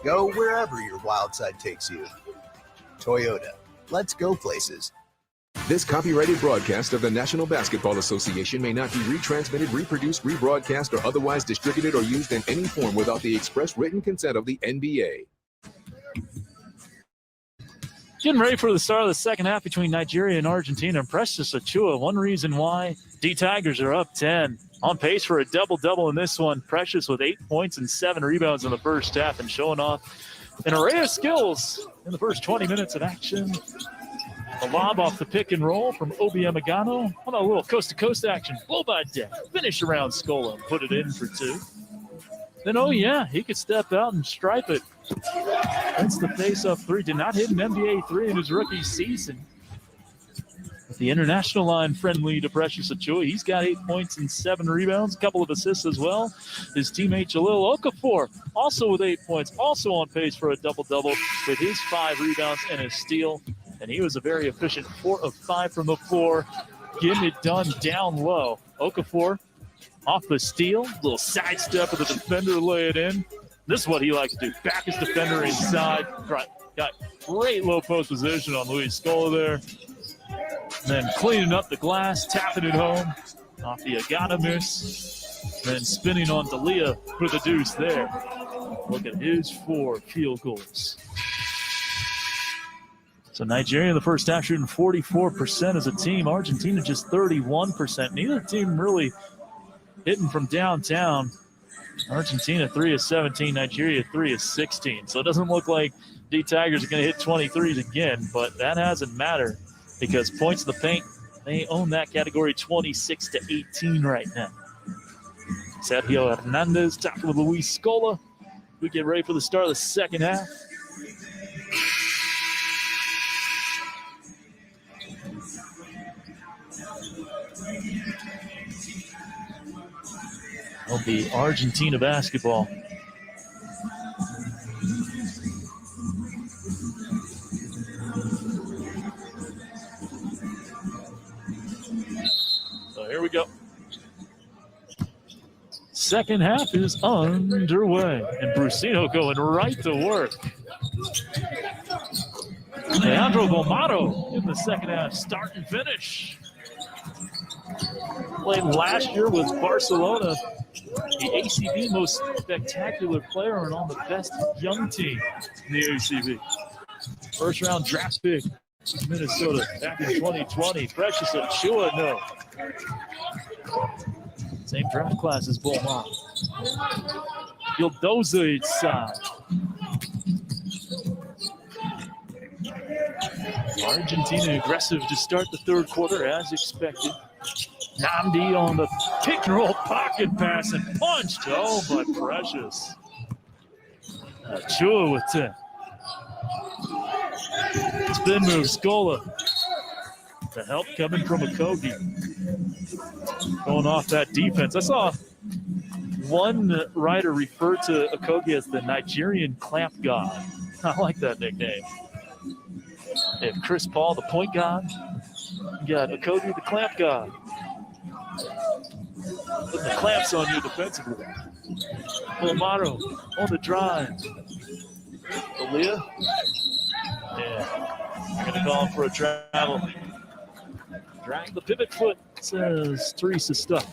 Go wherever your wild side takes you. Toyota. Let's go places. This copyrighted broadcast of the National Basketball Association may not be retransmitted, reproduced, rebroadcast, or otherwise distributed or used in any form without the express written consent of the NBA. Getting ready for the start of the second half between Nigeria and Argentina. And Precious Achua, one reason why D-Tigers are up 10. On pace for a double-double in this one. Precious with 8 points and 7 rebounds in the first half and showing off an array of skills in the first 20 minutes of action. A lob off the pick and roll from Obi Amagano. How about a little coast-to-coast action? Blow by deck. Finish around Scola and put it in for 2. Then, oh yeah, he could step out and stripe it. That's the face-up 3. Did not hit an NBA 3 in his rookie season. With the international line friendly to Precious Achua, he's got 8 points and 7 rebounds, a couple of assists as well. His teammate Jalil Okafor also with 8 points, also on pace for a double-double with his 5 rebounds and a steal. And he was a very efficient 4 of 5 from the floor, getting it done down low. Okafor off the steal, little sidestep of the defender, lay it in. This is what he likes to do. Back his defender inside. Got great low post position on Luis Scola there. And then cleaning up the glass, tapping it home off the Agata miss. Then spinning on D'Elia for the deuce there. Look at his 4 field goals. So Nigeria in the first half shooting 44% as a team. Argentina just 31%. Neither team really hitting from downtown. Argentina 3 of 17, Nigeria 3 of 16. So it doesn't look like D-Tigers are going to hit 23s again, but that hasn't mattered because points in the paint, they own that category 26 to 18 right now. Sergio Hernandez talking with Luis Scola. We get ready for the start of the second half. It'll be Argentina basketball. So here we go. Second half is underway, and Brusino going right to work. Leandro Bomaro in the second half, start and finish. Played last year with Barcelona, the ACB most spectacular player and on the best young team in the ACB. First round draft pick, Minnesota back in 2020. Precious Achua, no. Same draft class as Beaumont. Gildoza inside. Argentina aggressive to start the third quarter as expected. Namdi on the pick and roll pocket pass and punched. Oh, but Precious. Achua with 10. Spin move, Scola. The help coming from Okogie. Going off that defense. I saw one writer refer to Okogie as the Nigerian clamp god. I like that nickname. They have Chris Paul, the point god. You got Okogie, the clamp god. Putting the clamps on you defensively. Bomaro on the drive. D'Elia. Yeah. They're going to call him for a travel. Drag the pivot foot, says Teresa Stuck.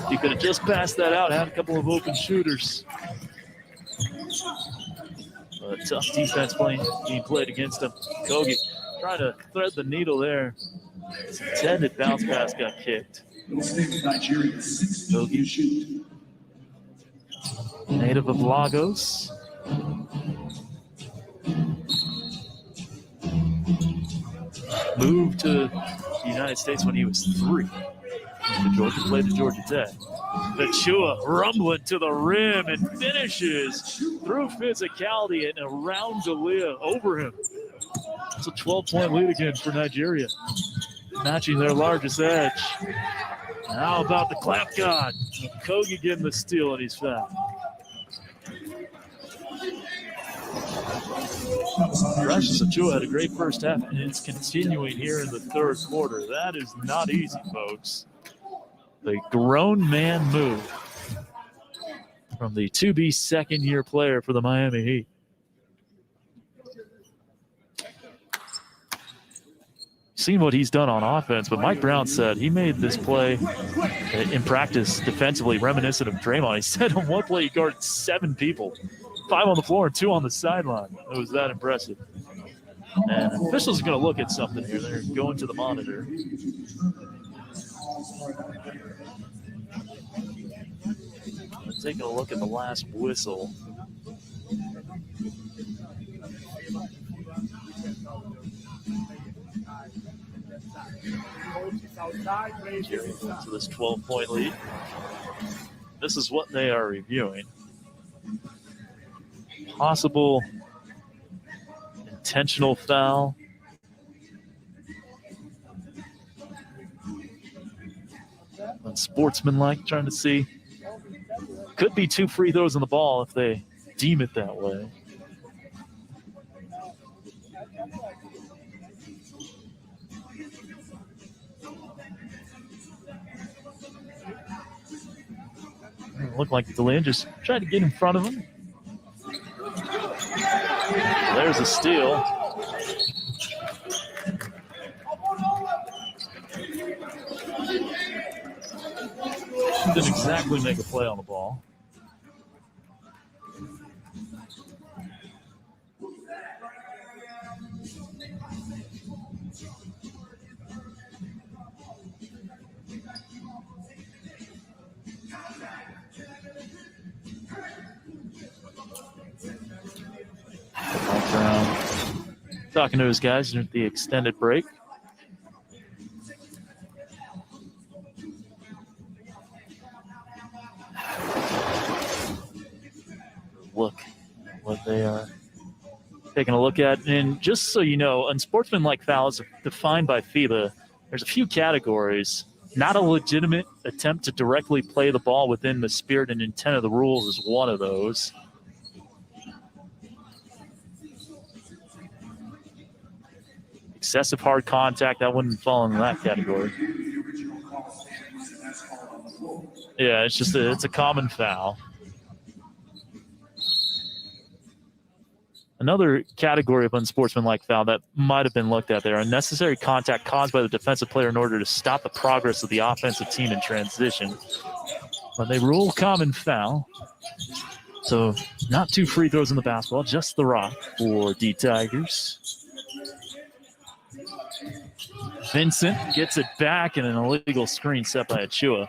He could have just passed that out, had a couple of open shooters. A tough defense being played against him. Kogi trying to thread the needle there. His intended bounce pass got kicked. Kogi, native of Lagos. Moved to the United States when he was 3. Georgia played at Georgia Tech. Achua rumbling to the rim and finishes through physicality and around D'Elia over him. It's a 12-point lead again for Nigeria, matching their largest edge. How about the clap god? Kogi getting the steal and he's fouled. Precious Achua had a great first half, and it's continuing here in the third quarter. That is not easy, folks. The grown man move from the to-be second-year player for the Miami Heat. Seen what he's done on offense, but Mike Brown said he made this play in practice defensively reminiscent of Draymond. He said on one play he guarded 7 people, 5 on the floor and 2 on the sideline. It was that impressive. And officials are going to look at something here. They're going to the monitor. Taking a look at the last whistle. To this 12-point lead. This is what they are reviewing. Possible intentional foul. Unsportsmanlike, trying to see. Could be 2 free throws on the ball if they deem it that way. It looked like DeLeon just tried to get in front of him. There's a steal. Didn't exactly make a play on the ball. Talking to his guys at the extended break. Look what they are taking a look at. And just so you know, unsportsmanlike fouls are defined by FIBA. There's a few categories. Not a legitimate attempt to directly play the ball within the spirit and intent of the rules is one of those. Excessive hard contact, that wouldn't fall into that category. Yeah, it's a common foul. Another category of unsportsmanlike foul that might have been looked at there, unnecessary contact caused by the defensive player in order to stop the progress of the offensive team in transition. But they rule common foul. So not 2 free throws in the basketball, just the rock for D Tigers. Vincent gets it back and an illegal screen set by Achua.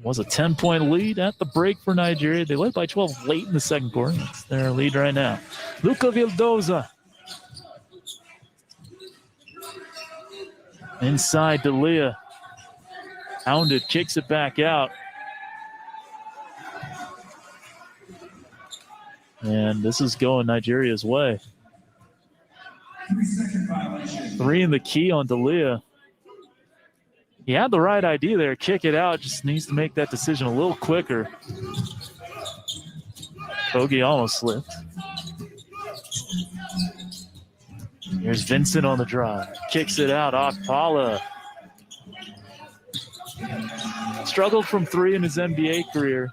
Was a 10-point lead at the break for Nigeria. They led by 12 late in the second quarter. That's their lead right now. Luca Vildoza. Inside D'Elia. Hounded, kicks it back out. And this is going Nigeria's way. 3 in the key on D'Elia. He had the right idea there, kick it out, just needs to make that decision a little quicker. Bogey almost slipped. Here's Vincent on the drive. Kicks it out off Paula. Struggled from 3 in his NBA career.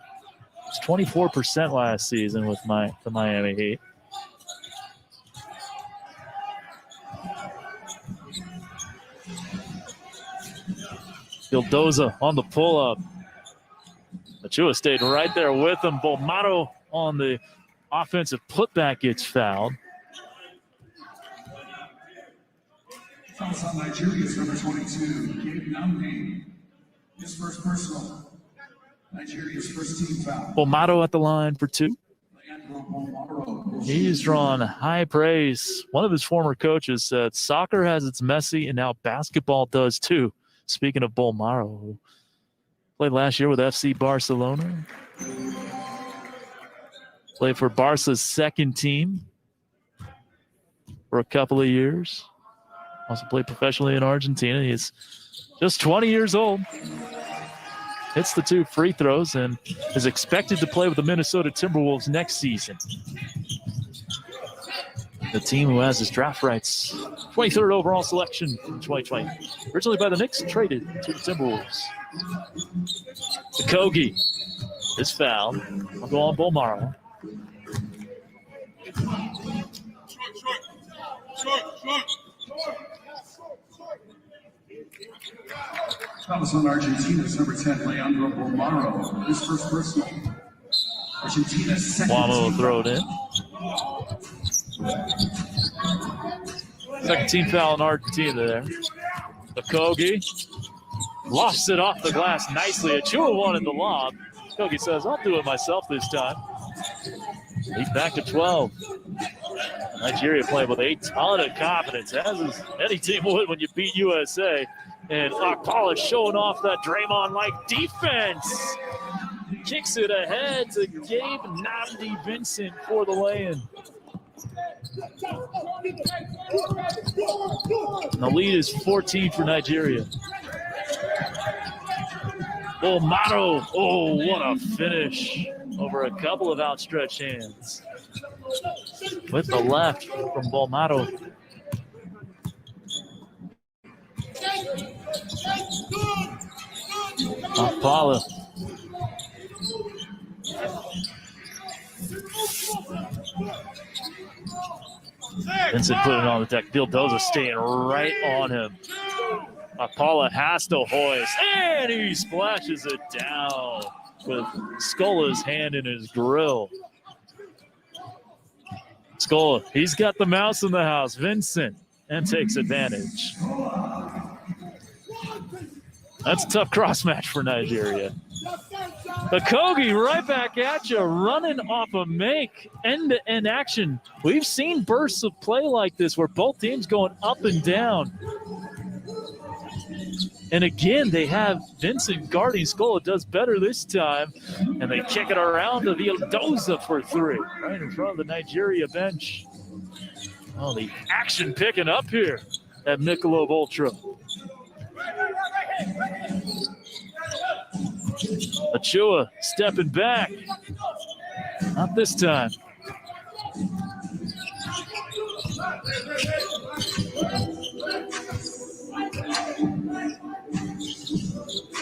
It's 24% last season with the Miami Heat. Vildoza on the pull-up. Achua stayed right there with him. Bolmaro on the offensive putback gets fouled. Fouls on Nigeria's number 22, Gabe Namdi. His first personal. Nigeria's first team foul. Bolmaro at the line for 2. He's drawn high praise. One of his former coaches said, soccer has its messy and now basketball does too. Speaking of Bolmaro, who played last year with FC Barcelona. Played for Barca's second team for a couple of years. Also played professionally in Argentina. He's just 20 years old. hits the 2 free throws and is expected to play with the Minnesota Timberwolves next season. The team who has his draft rights, 23rd overall selection in 2020. Originally by the Knicks, traded to the Timberwolves. Kogi is fouled. I'll go on Bolmaro. That was on Argentina's number 10, Leandro Bolmaro. His first personal. Argentina's second. Wamo will throw it in. Second team foul in Argentina there. Kogi lofts it off the glass nicely. Achua wanted the lob. Kogi says, I'll do it myself this time. He's back to 12. Nigeria playing with a ton of confidence, as is any team would when you beat USA. And Akpala showing off that Draymond-like defense. Kicks it ahead to Gabe Nnamdi Vincent for the lay-in. And the lead is 14 for Nigeria. Bolmaro, oh, what a finish over a couple of outstretched hands. With the left from Bolmaro. Akpala. Vincent put it on the deck. Vildoza staying right on him. Akpala has to hoist, and he splashes it down with Scola's hand in his grill. Scola, he's got the mouse in the house. Vincent, and takes advantage. That's a tough cross match for Nigeria. Kogi right back at you, running off a make, end-to-end action. We've seen bursts of play like this where both teams going up and down. And again, they have Vincent guarding. Scola does better this time, and they kick it around to Vildoza for 3, right in front of the Nigeria bench. Oh, the action picking up here at Michelob Ultra. Achua stepping back. Not this time.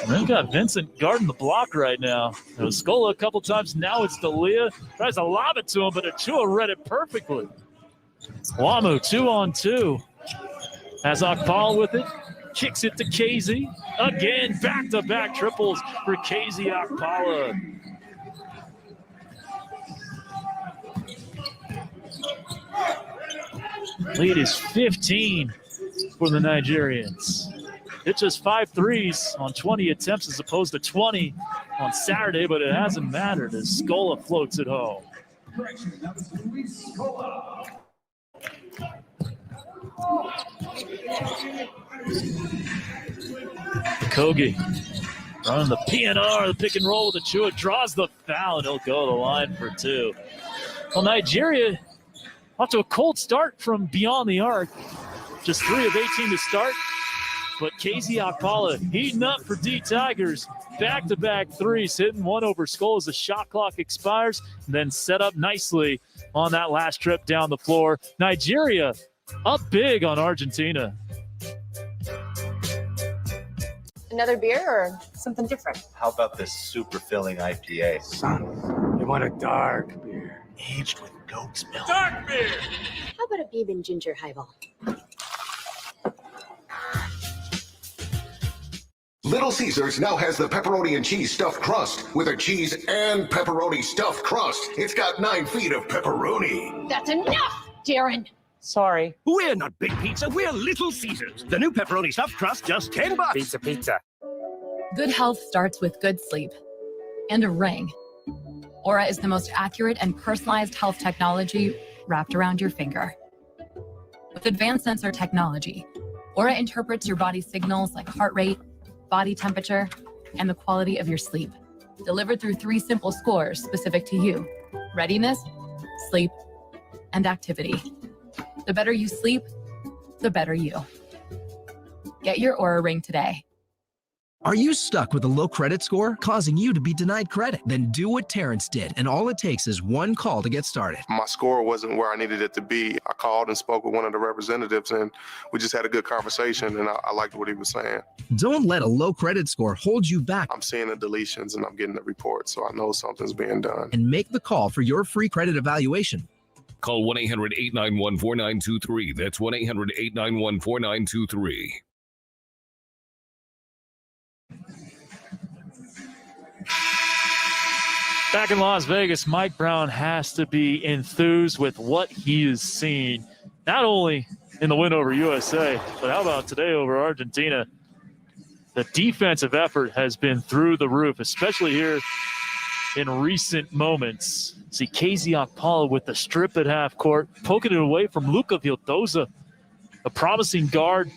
And they've got Vincent guarding the block right now. It was Scola a couple times. Now it's D'Elia. Tries to lob it to him, but Achua read it perfectly. Wamu 2-on-2. Has Akpala with it. Kicks it to KZ. Again, back-to-back triples for KZ Akpala. Lead is 15 for the Nigerians. Hit just 5 threes on 20 attempts as opposed to 20 on Saturday, but it hasn't mattered as Scola floats it home. Kogi running the PNR, the pick and roll with Achua, draws the foul, and he'll go to the line for 2. Well, Nigeria off to a cold start from beyond the arc. Just 3 of 18 to start. But KZ Akpala heating up for D Tigers. Back-to-back threes, hitting one over Skull as the shot clock expires, and then set up nicely on that last trip down the floor. Nigeria up big on Argentina. Another beer or something different? How about this super filling IPA? Son, you want a dark beer. Aged with goat's milk. Dark beer! How about a bourbon ginger highball? Little Caesars now has the pepperoni and cheese stuffed crust with a cheese and pepperoni stuffed crust. It's got 9 feet of pepperoni. That's enough, Darren. Sorry. We're not Big Pizza, we're Little Caesars. The new pepperoni stuffed crust, just $10. Pizza. Good health starts with good sleep and a ring. Aura is the most accurate and personalized health technology wrapped around your finger. With advanced sensor technology, Aura interprets your body's signals like heart rate, body temperature, and the quality of your sleep, delivered through 3 simple scores specific to you: readiness, sleep, and activity. The better you sleep, the better you. Get your Aura ring today. Are you stuck with a low credit score causing you to be denied credit? Then do what Terrence did, and all it takes is one call to get started. My score wasn't where I needed it to be. I called and spoke with one of the representatives, and we just had a good conversation, and I liked what he was saying. Don't let a low credit score hold you back. I'm seeing the deletions, and I'm getting the report, so I know something's being done. And make the call for your free credit evaluation. Call 1-800-891-4923. That's 1-800-891-4923. Back in Las Vegas, Mike Brown has to be enthused with what he has seen, not only in the win over USA, but how about today over Argentina? The defensive effort has been through the roof, especially here in recent moments. See Casey Okpala with the strip at half court, poking it away from Luka Vildoza, a promising guard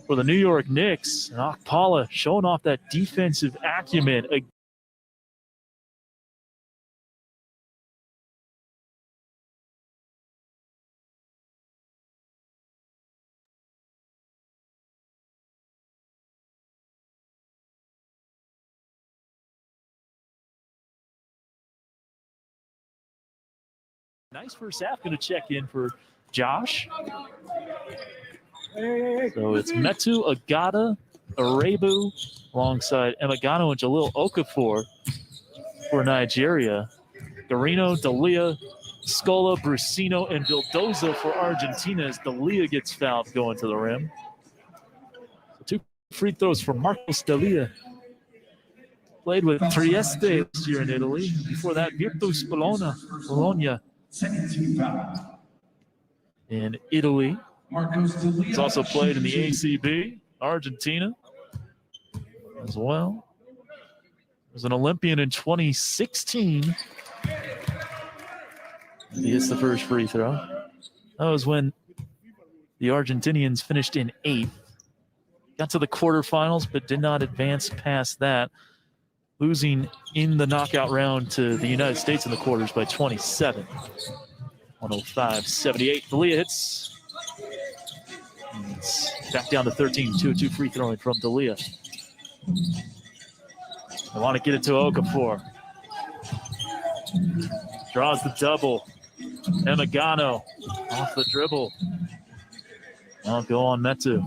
for the New York Knicks. And Okpala showing off that defensive acumen. Nice first half. Going to check in for Josh. So it's Metu, Agata, Arebu, alongside Emagano and Jalil Okafor for Nigeria. Garino, Dalia, Scola, Brusino, and Vildoza for Argentina as Dalia gets fouled going to the rim. So 2 free throws for Marcos Dalia. Played with Trieste this year in Italy. Before that, Virtus Bologna. In Italy. He's also played in the ACB, Argentina as well. He was an Olympian in 2016. He hits the first free throw. That was when the Argentinians finished in 8th. Got to the quarterfinals, but did not advance past that, losing in the knockout round to the United States in the quarters by 27. 105-78. Dalia hits. It's back down to 13. 2-2 free throwing from Dalia. I want to get it to Okafor. Draws the double. Emagano off the dribble. I'll go on Metu.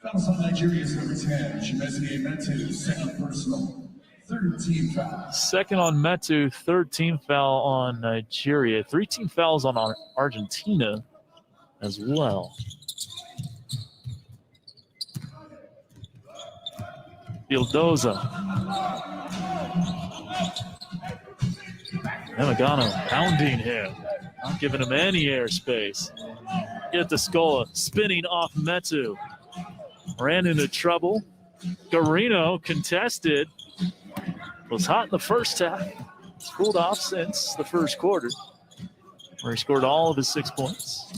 Fouls on Nigeria's number 10, Chimezia Metu, second personal. Third team foul. Second on Metu, third team foul on Nigeria. 3 team fouls on Argentina as well. Vildoza. Emagano pounding him. Not giving him any airspace. Get to Scola, spinning off Metu. Ran into trouble. Garino contested. Was hot in the first half. It's cooled off since the first quarter, where he scored all of his 6 points.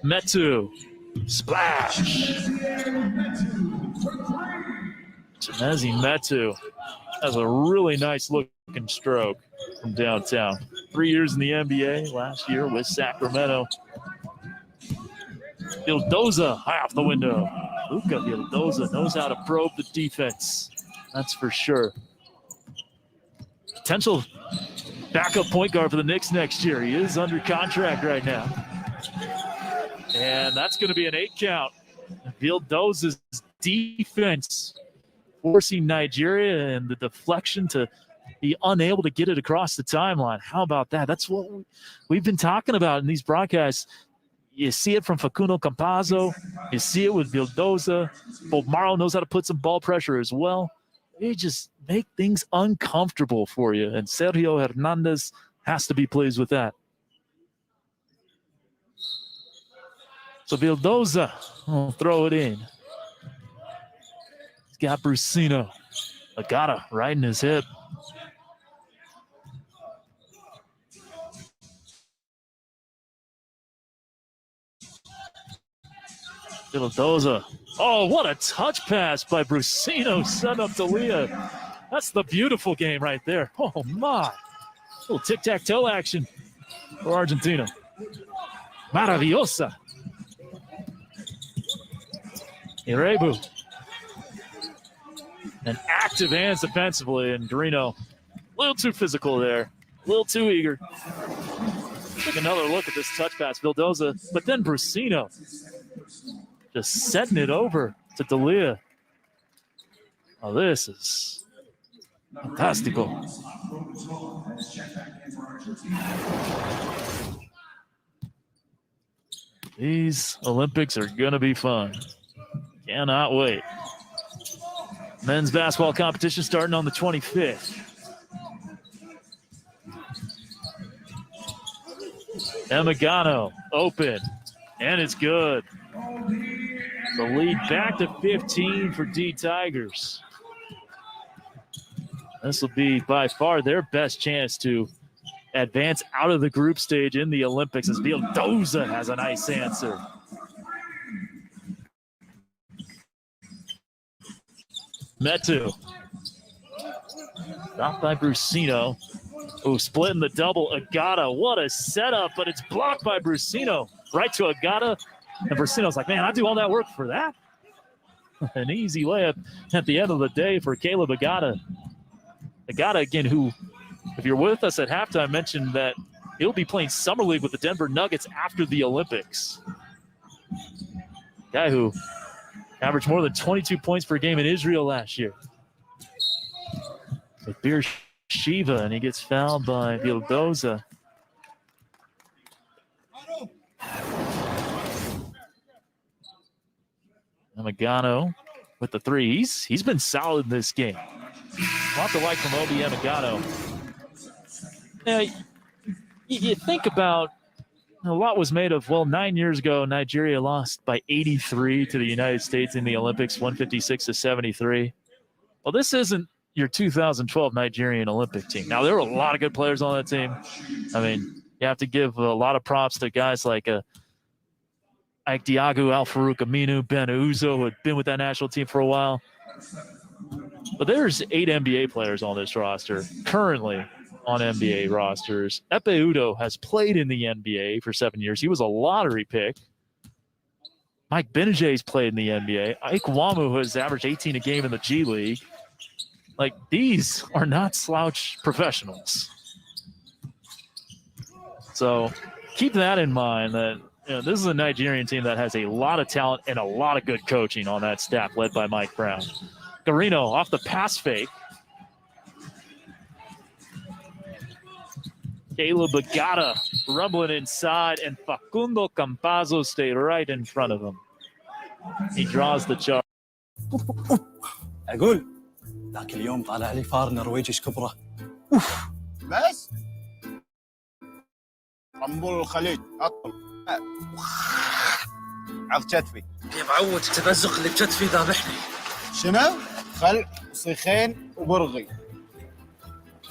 Metu. Splash. Chimezi Metu has a really nice looking stroke from downtown. 3 years in the NBA, last year with Sacramento. Vildoza high off the window. Luka Vildoza knows how to probe the defense. That's for sure. Potential backup point guard for the Knicks next year. He is under contract right now. And that's going to be an 8 count. Vildoza's defense forcing Nigeria and the deflection to be unable to get it across the timeline. How about that? That's what we've been talking about in these broadcasts. You see it from Facundo Campazzo. You see it with Vildoza. Bolmaro knows how to put some ball pressure as well. They just make things uncomfortable for you. And Sergio Hernandez has to be pleased with that. So Vildoza will throw it in. He's got Brusino. Agata right in his hip. Vildoza. Oh, what a touch pass by Brusino. Set up Dalia. That's the beautiful game right there. Oh, my. Little tic-tac-toe action for Argentina. Maravillosa. Irebu. And active hands defensively, and Garino a little too physical there, a little too eager. Take another look at this touch pass, Vildoza, but then Brusino just setting it over to D'Elia. Oh, this is fantastico. These Olympics are going to be fun. Cannot wait. Men's basketball competition starting on the 25th. Emigano open, and it's good. The lead back to 15 for D Tigers. This will be by far their best chance to advance out of the group stage in the Olympics as Vildoza has a nice answer. Metu. Stopped by Brusino. Oh, splitting the double. Agata, what a setup, but it's blocked by Brusino. Right to Agata. And Brusino's like, man, I do all that work for that? An easy layup at the end of the day for Caleb Agata. Agata, again, who, if you're with us at halftime, mentioned that he'll be playing Summer League with the Denver Nuggets after the Olympics. Guy who averaged more than 22 points per game in Israel last year. With Beer Shiva, and he gets fouled by Vildoza. Emigano with the three. He's been solid in this game. A lot to like from Obi Emigano. Now, you think about, a lot was made of, well, 9 years ago, Nigeria lost by 83 to the United States in the Olympics, 156-73. Well, this isn't your 2012 Nigerian Olympic team. Now, there were a lot of good players on that team. I mean, you have to give a lot of props to guys like Ike Diagu, Al Farouk Aminu, Ben Uzo, who had been with that national team for a while. But there's 8 NBA players on this roster, currently on NBA rosters. Epe Udo has played in the NBA for 7 years. He was a lottery pick. Mike Benajay's played in the NBA. Ike Wamu has averaged 18 a game in the G League. Like, these are not slouch professionals. So keep that in mind, that this is a Nigerian team that has a lot of talent and a lot of good coaching on that staff, led by Mike Brown. Garino off the pass fake. Caleb Agata rumbling inside, and Facundo Campazzo stayed right in front of him. He draws the charge. أقول ذاك اليوم طالع لي فار نرويجي ايش كبره. بس رمبول الخليج اطل على كتفي. كيف عودك تبزق اللي بكتفي ذابحني. شنو؟ خل صيخين وبرغي.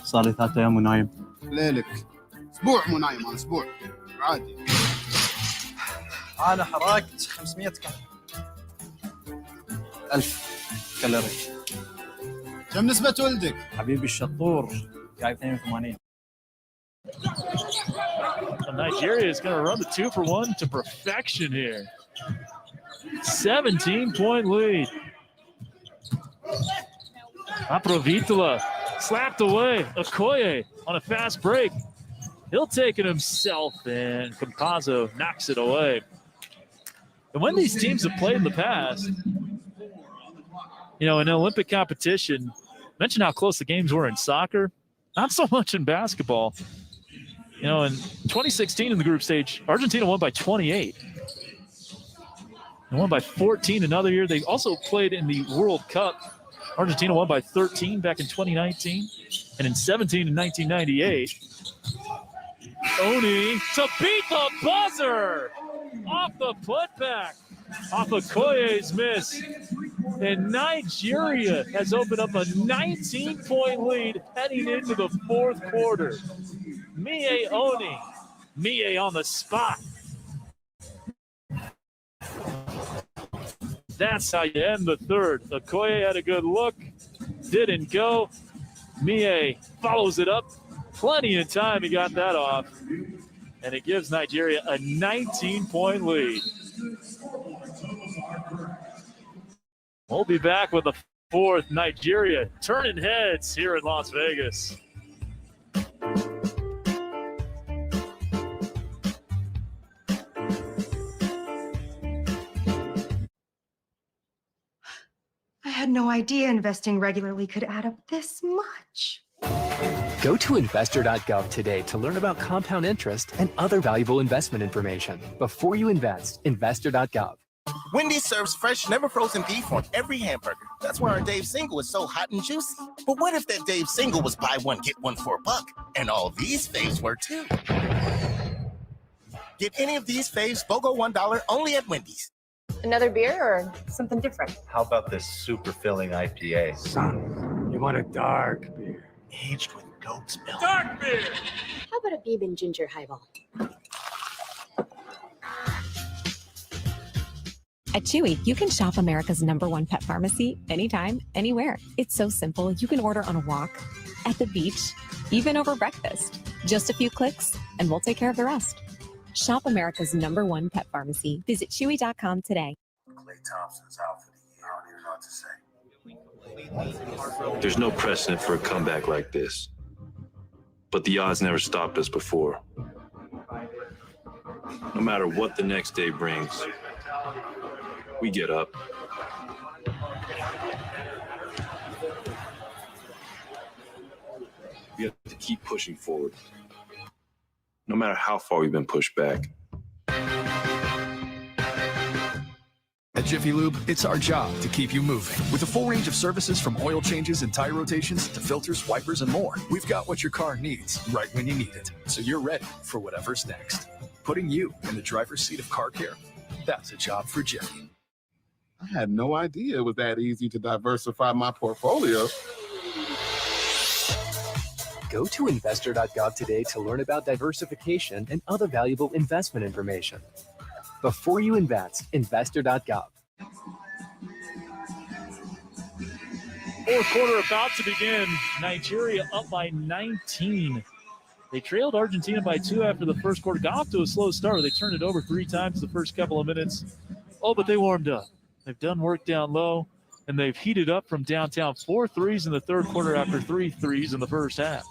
صار لي 3 أيام ونايم. ليلك اسبوع مو نايم، انا اسبوع عادي. انا حرقت 500 1000 كالوري. كم نسبة ولدك؟ حبيبي الشطور جايب 82. Nigeria is going to run the 2-for-1 to perfection here. 17-point lead. Aprovitola slapped away. Okoye on a fast break. He'll take it himself, and Campazzo knocks it away. And when these teams have played in the past, in Olympic competition, mention how close the games were in soccer, not so much in basketball. In 2016 in the group stage, Argentina won by 28. They won by 14 another year. They also played in the World Cup. Argentina won by 13 back in 2019. And in 17 in 1998, Oni to beat the buzzer off the putback, off of Okoye's miss. And Nigeria has opened up a 19-point lead heading into the fourth quarter. Mie Oni, Mie on the spot. That's how you end the third. Okoye had a good look, didn't go. Mie follows it up. Plenty of time, he got that off. And it gives Nigeria a 19-point lead. We'll be back with the fourth. Nigeria turning heads here in Las Vegas. I had no idea investing regularly could add up this much. Go to investor.gov today to learn about compound interest and other valuable investment information. Before you invest, investor.gov. Wendy's serves fresh, never frozen beef on every hamburger. That's why our Dave Single is so hot and juicy. But what if that Dave Single was buy one, get one for $1? And all these faves were too. Get any of these faves BOGO $1 only at Wendy's. Another beer or something different? How about this super filling IPA? Son, you want a dark beer. Aged with goat's milk. Dark beer! How about a bourbon ginger highball? At Chewy, you can shop America's #1 pet pharmacy anytime, anywhere. It's so simple. You can order on a walk, at the beach, even over breakfast. Just a few clicks, and we'll take care of the rest. Shop America's #1 pet pharmacy. Visit Chewy.com today. Klay Thompson's out for the year. I don't even know what to say. There's no precedent for a comeback like this. But the odds never stopped us before. No matter what the next day brings, we get up. We have to keep pushing forward, no matter how far we've been pushed back. At Jiffy Lube, it's our job to keep you moving. With a full range of services from oil changes and tire rotations to filters, wipers, and more, we've got what your car needs right when you need it, so you're ready for whatever's next. Putting you in the driver's seat of car care, that's a job for Jiffy. I had no idea it was that easy to diversify my portfolio. Go to investor.gov today to learn about diversification and other valuable investment information. Before you invest, investor.gov. Fourth quarter about to begin. Nigeria up by 19. They trailed Argentina by 2 after the first quarter. Got off to a slow start. They turned it over 3 times the first couple of minutes. Oh, but they warmed up. They've done work down low, and they've heated up from downtown. 4 threes in the third quarter after 3 threes in the first half.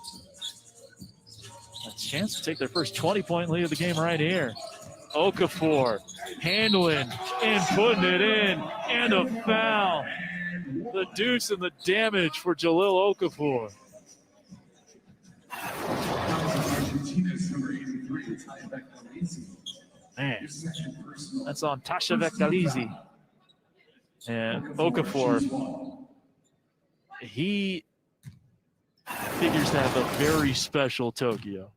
A chance to take their first 20-point lead of the game right here. Okafor handling and putting it in, and a foul. The deuce and the damage for Jahlil Okafor. Argentina's number 83, Tayeb Khalizi. Man, that's on Tashevek Khalizi. And Okafor, he figures to have a very special Tokyo.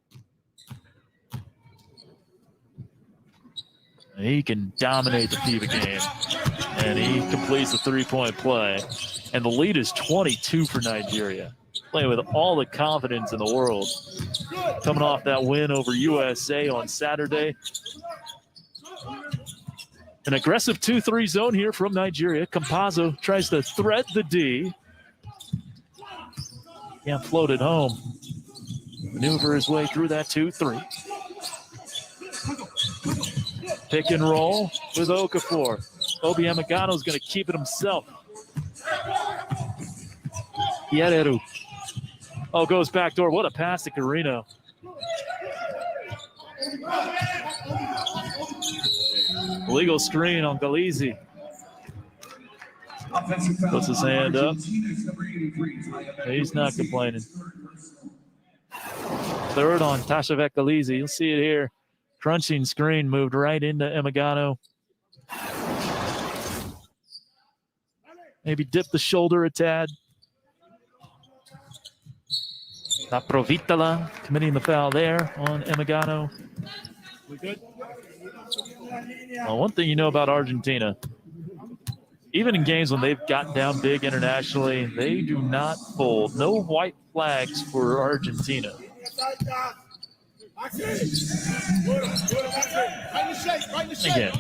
He can dominate the FIBA game, and he completes the three-point play. And the lead is 22 for Nigeria, playing with all the confidence in the world. Coming off that win over USA on Saturday. An aggressive 2-3 zone here from Nigeria. Campazzo tries to thread the D. Can't float it home. Maneuver his way through that 2-3. Pick and roll with Okafor. Obi Amagano's going to keep it himself. Yereru. Oh, goes back door. What a pass to Carino. Legal screen on Khalizi. Puts his hand up. He's not complaining. Third on Tashevek Khalizi. You'll see it here. Crunching screen moved right into Emagano. Maybe dip the shoulder a tad. Provitala committing the foul there on Emagano. We good? Well, one thing you know about Argentina, even in games when they've gotten down big internationally, they do not fold. No white flags for Argentina. Again,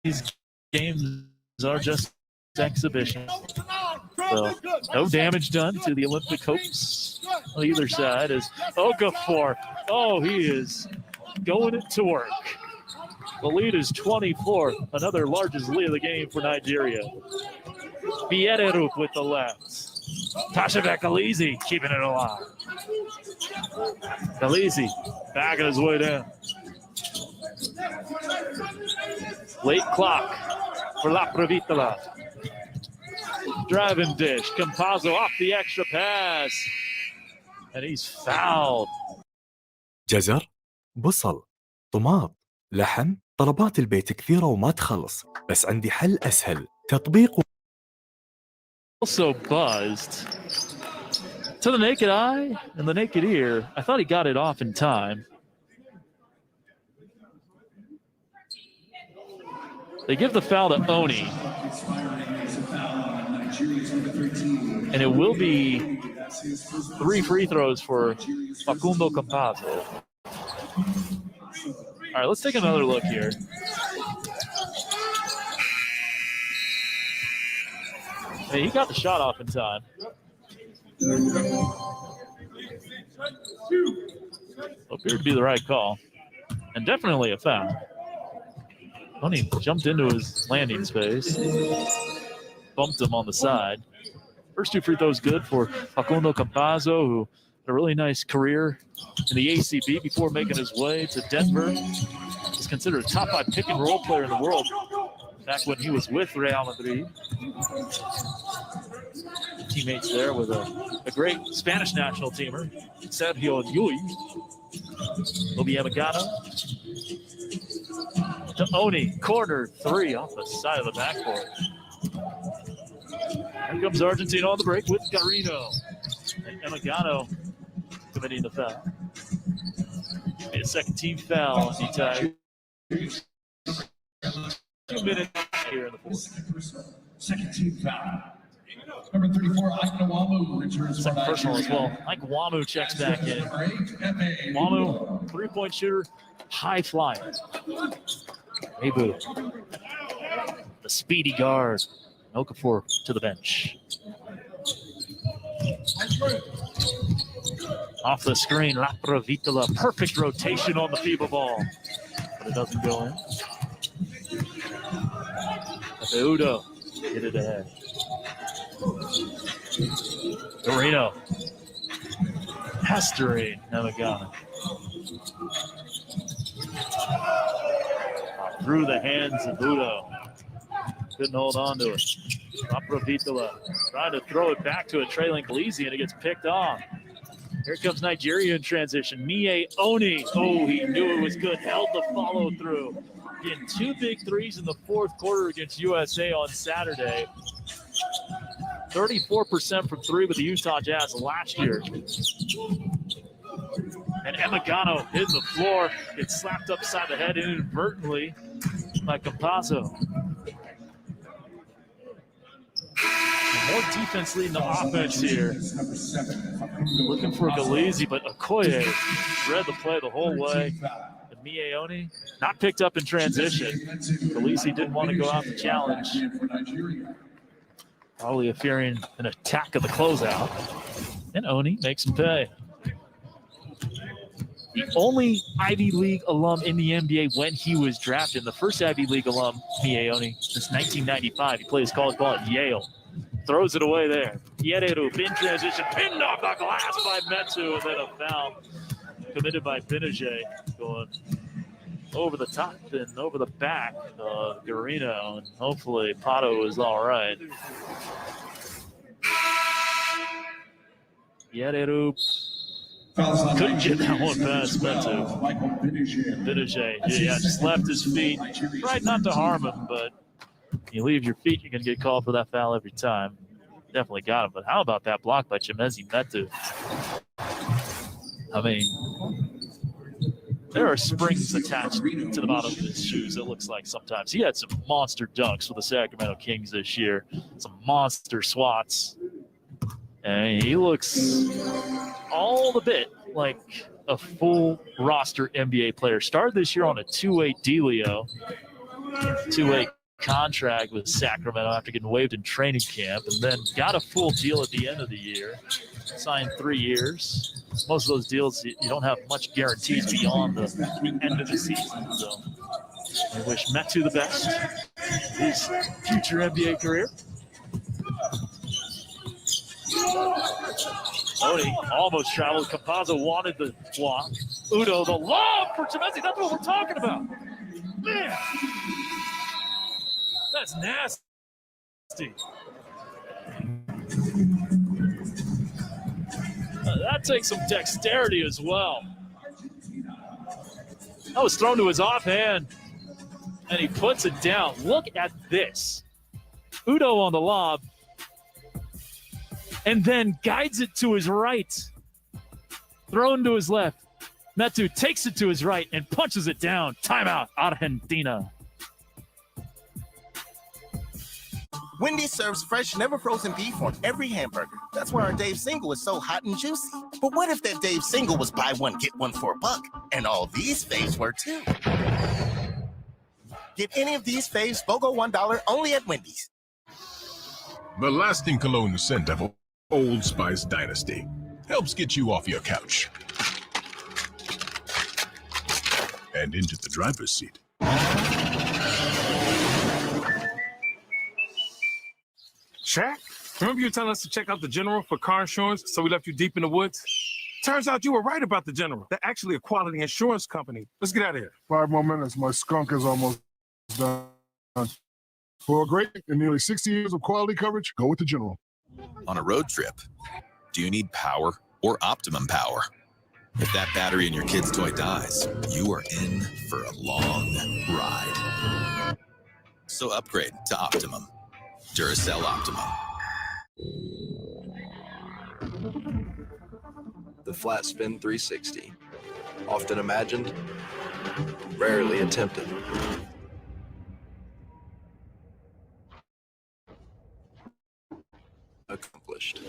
these games are just exhibition. So no damage done to the Olympic hopes on either side as Okafor. Oh, he is going it to work. The lead is 24, another largest lead of the game for Nigeria. Biererup with the left. Tashevek Alizi keeping it alive. Alizi backing his way down. Late clock for La Provitola. Driving dish. Campazzo off the extra pass. And he's fouled. جزر، بصل، طماط، لحم، طلبات البيت كثيرة وما تخلص، بس عندي حل أسهل، تطبيق Also buzzed. To the naked eye and the naked ear, I thought he got it off in time. They give the foul to Oni. And it will be 3 free throws for Facundo Campazzo. All right, let's take another look here. Hey, he got the shot off in time. Appeared to be the right call. And definitely a foul. Oni jumped into his landing space. Bumped him on the side. First 2 free throws good for Facundo Campazzo, who had a really nice career in the ACB before making his way to Denver. He's considered a top 5 pick and roll player in the world back when he was with Real Madrid. Teammates there with a great Spanish national teamer, Sergio Llull. Obi Amagano to Oni, corner 3 off the side of the backboard. Here comes Argentina on the break with Garino. And Amagano committing the foul. A second team foul on the Tigers. 2 minutes here in the fourth. Second team foul. Number 34, Wamu returns. Second personal as well. Mike Wamu checks back in. Wamu, 3-point shooter, high flyer. Abu, the speedy guard. Okafor to the bench. Off the screen, La Provitola. Perfect rotation on the FIBA ball. But it doesn't go in. Udo hit it ahead. Dorino. Pestering Namagana. Through the hands of Udo. Couldn't hold on to it. Provitola trying to throw it back to a trailing Khaleesi, and it gets picked off. Here comes Nigeria in transition. Mie Oni. Oh, he knew it was good. Held the follow through. Getting 2 big threes in the fourth quarter against USA on Saturday. 34% from 3 with the Utah Jazz last year. And Emagano hitting the floor. Gets slapped upside the head inadvertently by Campazzo. More defense leading the offense here. Looking for Khaleesi, but Okoye read the play the whole way. And Mieoni not picked up in transition. Khaleesi didn't want to go out to challenge. Probably fearing an attack of the closeout. And Oni makes him pay. The only Ivy League alum in the NBA when he was drafted. The first Ivy League alum, Mieoni, since 1995. He plays college ball at Yale. Throws it away there. Yereru, in transition, pinned off the glass by Metu, and then a foul committed by Benajay, going over the top and over the back of Garino, and hopefully Pato is all right. Yereru couldn't get that one past Metu. Benajay, just left his feet. Tried not to harm him, but you leave your feet, you're going to get called for that foul every time. Definitely got him. But how about that block by Chimezi Metu? I mean, there are springs attached to the bottom of his shoes, it looks like sometimes. He had some monster dunks for the Sacramento Kings this year, some monster swats. And he looks all the bit like a full roster NBA player. Started this year on a 2-8 dealio, 2-8 contract with Sacramento after getting waived in training camp, and then got a full deal at the end of the year. Signed 3 years. Most of those deals, you don't have much guarantees beyond the end of the season. So I wish Metu the best. His future NBA career. Oni almost traveled. Campazzo wanted the block. Udo, the lob for Chimezi. That's what we're talking about. Man, that's nasty. That takes some dexterity as well. That was thrown to his offhand, and he puts it down. Look at this. Udo on the lob, and then guides it to his right. Thrown to his left. Metu takes it to his right and punches it down. Timeout, Argentina. Wendy's serves fresh, never frozen beef on every hamburger. That's why our Dave single is so hot and juicy. But what if that Dave single was buy one, get one for $1? And all these faves were too. Get any of these faves, BOGO $1 only at Wendy's. The lasting cologne scent of Old Spice Dynasty helps get you off your couch and into the driver's seat. Shaq, remember you were telling us to check out the General for car insurance, so we left you deep in the woods? Turns out you were right about the General. They're actually a quality insurance company. Let's get out of here. 5 more minutes. My skunk is almost done. For a great and nearly 60 years of quality coverage, go with the General. On a road trip, do you need power or optimum power? If that battery in your kid's toy dies, you are in for a long ride. So upgrade to Optimum. Duracell Optimum. The flat spin 360. Often imagined, rarely attempted. Accomplished.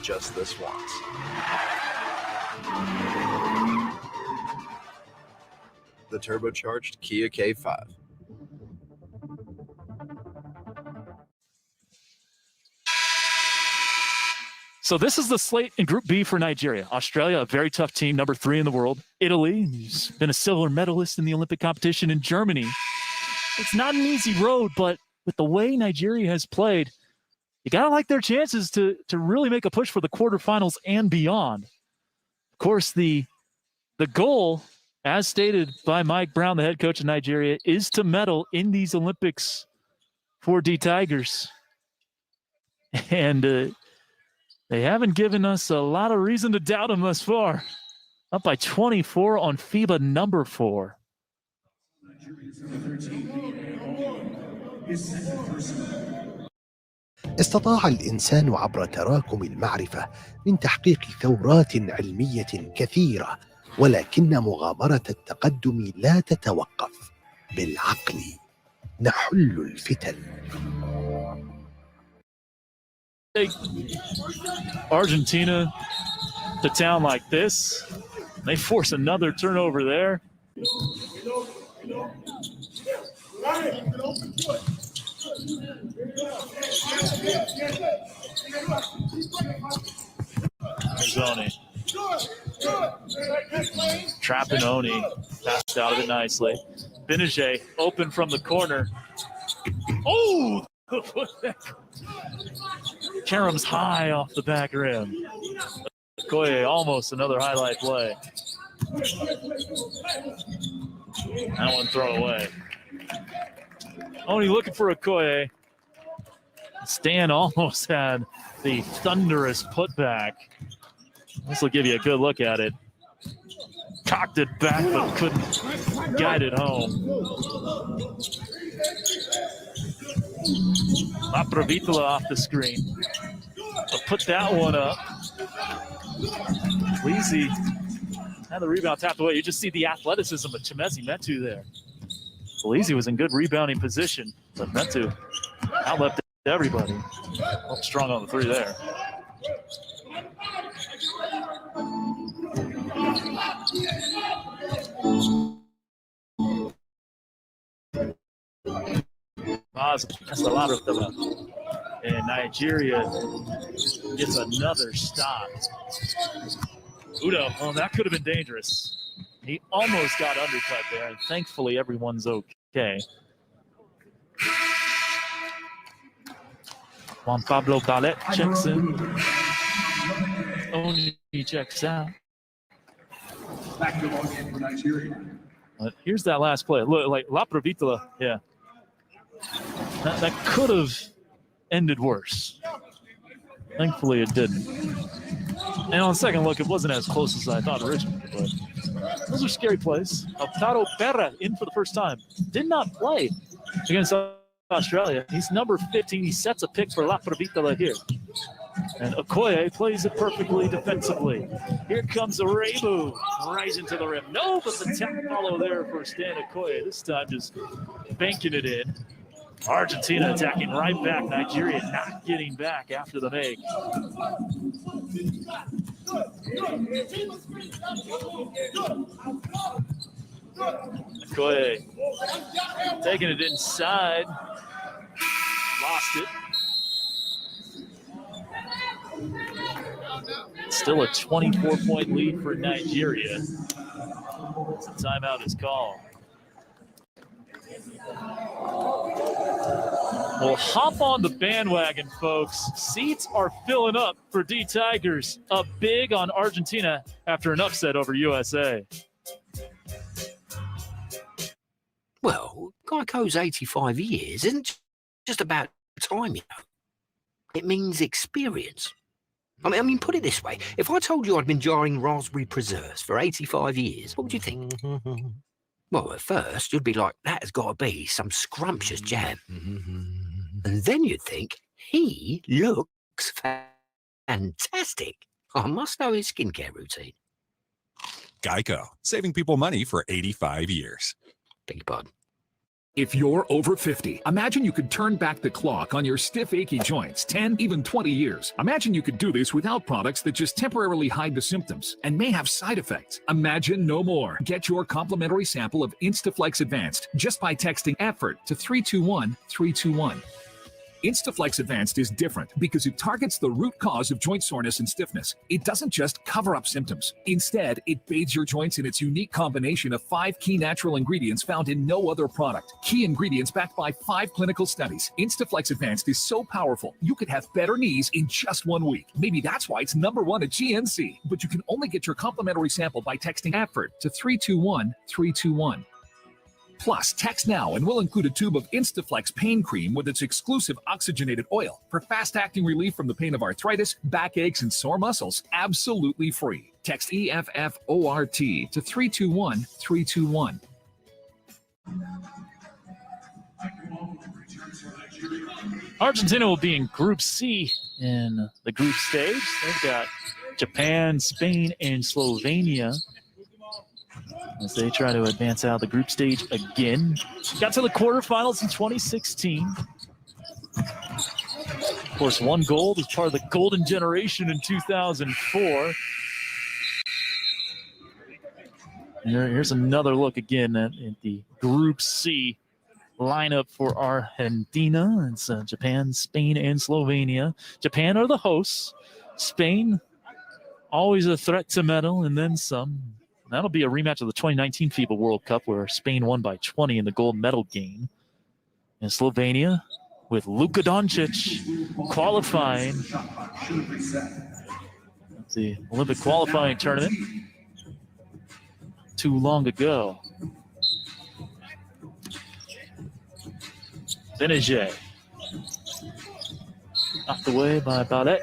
Just this once. The turbocharged Kia K5. So this is the slate in Group B for Nigeria. Australia, a very tough team, number 3 in the world. Italy, who's been a silver medalist in the Olympic competition. In Germany, it's not an easy road, but with the way Nigeria has played, you got to like their chances to really make a push for the quarterfinals and beyond. Of course, the goal, as stated by Mike Brown, the head coach of Nigeria, is to medal in these Olympics for D Tigers. And they haven't given us a lot of reason to doubt them thus far. Up by 24 on FIBA number 4. استطاع الإنسان عبر تراكم المعرفة من تحقيق ثورات علمية كثيرة، ولكن مغامرة التقدم لا تتوقف. بالعقل نحل الفتن. Argentina to town like this. They force another turnover there. Oni. Trapping Oni. Passed out of it nicely. Benajay open from the corner. Oh! Karam's high off the back rim. Okoye almost another highlight play. That one thrown away. Oni looking for Okoye. Stan almost had the thunderous putback. This will give you a good look at it. Cocked it back, but couldn't guide it home. Laprovitola off the screen. But put that one up. Leezy had the rebound tapped away. You just see the athleticism of Chimezi Metu there. Leezy was in good rebounding position, but Metu outleapt everybody. Oh, strong on the 3 there. And Nigeria gets another stop. Udo, oh, that could have been dangerous. He almost got undercut there, and thankfully everyone's okay. Juan Pablo Ballet checks in. Oni checks out. Back to ball game for Nigeria. Here's that last play. Look, like La Provitola, yeah. That could have ended worse. Thankfully, it didn't. And on second look, it wasn't as close as I thought originally, but those are scary plays. Altaro Perra in for the first time. Did not play against Australia. He's number 15. He sets a pick for La Provitola here. And Okoye plays it perfectly defensively. Here comes Arebu, right into the rim. No, but the tap follow there for Stan Okoye. This time just banking it in. Argentina attacking right back. Nigeria not getting back after the make. Okoye taking it inside. Lost it. Still a 24-point lead for Nigeria. As the timeout is called. Well, hop on the bandwagon, folks. Seats are filling up for D Tigers. Up big on Argentina after an upset over USA. Well, Geico's 85 years isn't just about time, you know. It means experience. I mean, put it this way. If I told you I'd been jarring raspberry preserves for 85 years, what would you think? Well, at first, you'd be like, that has got to be some scrumptious jam. And then you'd think, he looks fantastic. I must know his skincare routine. Geico, saving people money for 85 years. Beg your pardon. If you're over 50, imagine you could turn back the clock on your stiff, achy joints 10, even 20 years. Imagine you could do this without products that just temporarily hide the symptoms and may have side effects. Imagine no more. Get your complimentary sample of Instaflex Advanced just by texting EFFORT to 321-321. Instaflex Advanced is different because it targets the root cause of joint soreness and stiffness. It doesn't just cover up symptoms. Instead, it bathes your joints in its unique combination of 5 key natural ingredients found in no other product. Key ingredients backed by 5 clinical studies. Instaflex Advanced is so powerful, you could have better knees in just 1 week. Maybe that's why it's #1 at GNC. But you can only get your complimentary sample by texting EFFORT to 321-321. Plus, text now and we'll include a tube of Instaflex pain cream with its exclusive oxygenated oil for fast-acting relief from the pain of arthritis, backaches, and sore muscles, absolutely free. Text EFFORT to 321-321. Argentina will be in Group C in the group stage. They've got Japan, Spain, and Slovenia as they try to advance out of the group stage again. Got to the quarterfinals in 2016. Of course, won gold as part of the golden generation in 2004. Here's another look again at the Group C lineup for Argentina. It's Japan, Spain, and Slovenia. Japan are the hosts. Spain, always a threat to medal, and then some. That'll be a rematch of the 2019 FIBA World Cup where Spain won by 20 in the gold medal game. And Slovenia with Luka Doncic qualifying the Olympic qualifying tournament too long ago. Benajay knocked away by Ballet.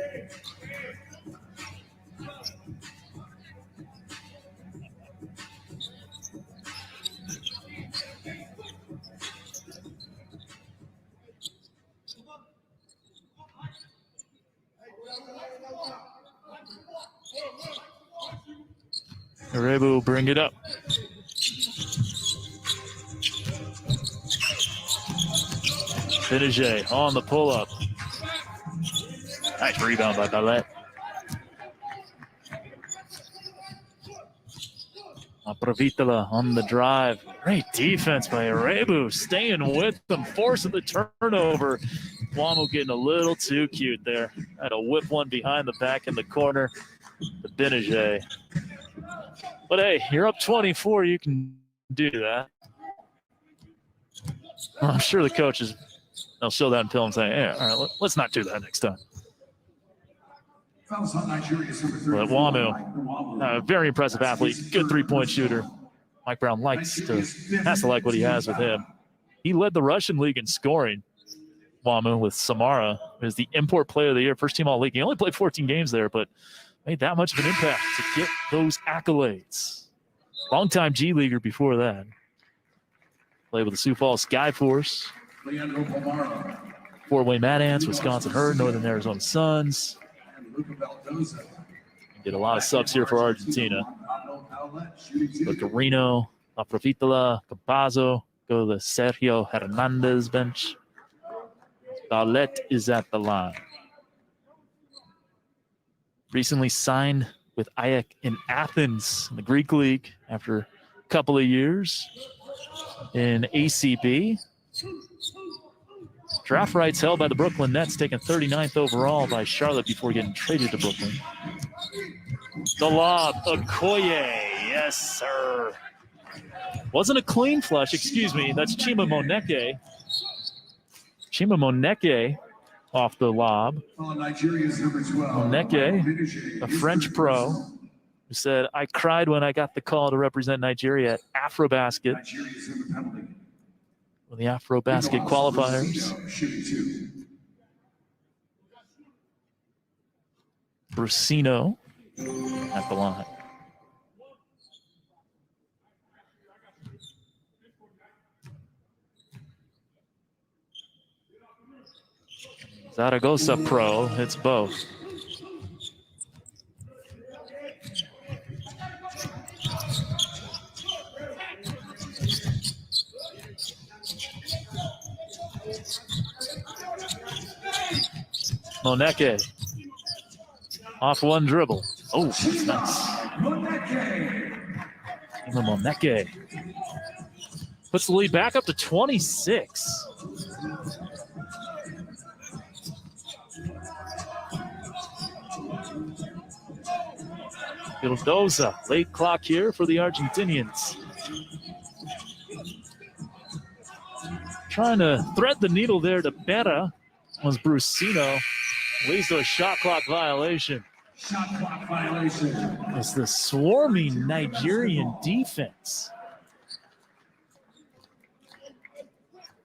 Arebu will bring it up. Benajay on the pull-up. Nice rebound by Ballet. Provitola on the drive. Great defense by Arebu, staying with them, forcing the turnover. Guamo getting a little too cute there. Had to whip one behind the back in the corner. The Benajay. But hey, you're up 24. You can do that. I'm sure the coaches, they'll show that in film and say, yeah, all right, let's not do that next time. Fouls on Nigeria's number 34. But Wamu, very impressive athlete, good three-point shooter. Mike Brown has to like what he has with him. He led the Russian league in scoring, Wamu, with Samara. He was the import player of the year, first team all-league. He only played 14 games there, but made that much of an impact to get those accolades. Long-time G-leaguer before that. Played with the Sioux Falls Skyforce. Fort Wayne Mad Ants, Wisconsin Herd, Northern Arizona Suns. Did a lot of subs here for Argentina. But Carino, Aprofitola, Campazzo, go to the Sergio Hernandez bench. Barlett is at the line. Recently signed with Ajax in Athens in the Greek League after a couple of years in ACB. Draft rights held by the Brooklyn Nets, taken 39th overall by Charlotte before getting traded to Brooklyn. The lob, Okoye, yes, sir. Wasn't a clean flush, excuse me. That's Chima Moneke. Chima Moneke off the lob. Nigeria's number 12. Moneke, a French pro, who said, I cried when I got the call to represent Nigeria at Afrobasket. With the Afrobasket qualifiers. Brusino at the line. Zaragoza pro, it's both. Moneke off one dribble. Oh, that's nice. Moneke puts the lead back up to 26. Vildoza, late clock here for the Argentinians. Trying to thread the needle there to Berra was Brusino. Leads to a shot clock violation. Shot clock violation. It's the swarming Nigerian defense.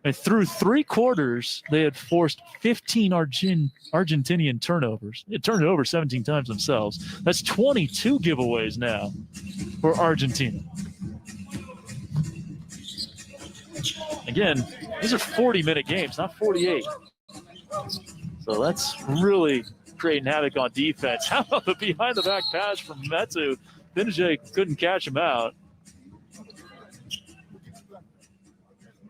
And through three quarters, they had forced 15 Argentinian turnovers. They turned it over 17 times themselves. That's 22 giveaways now for Argentina. Again, these are 40-minute games, not 48. So that's really creating havoc on defense. How about the behind-the-back pass from Metsu? Benajay couldn't catch him out.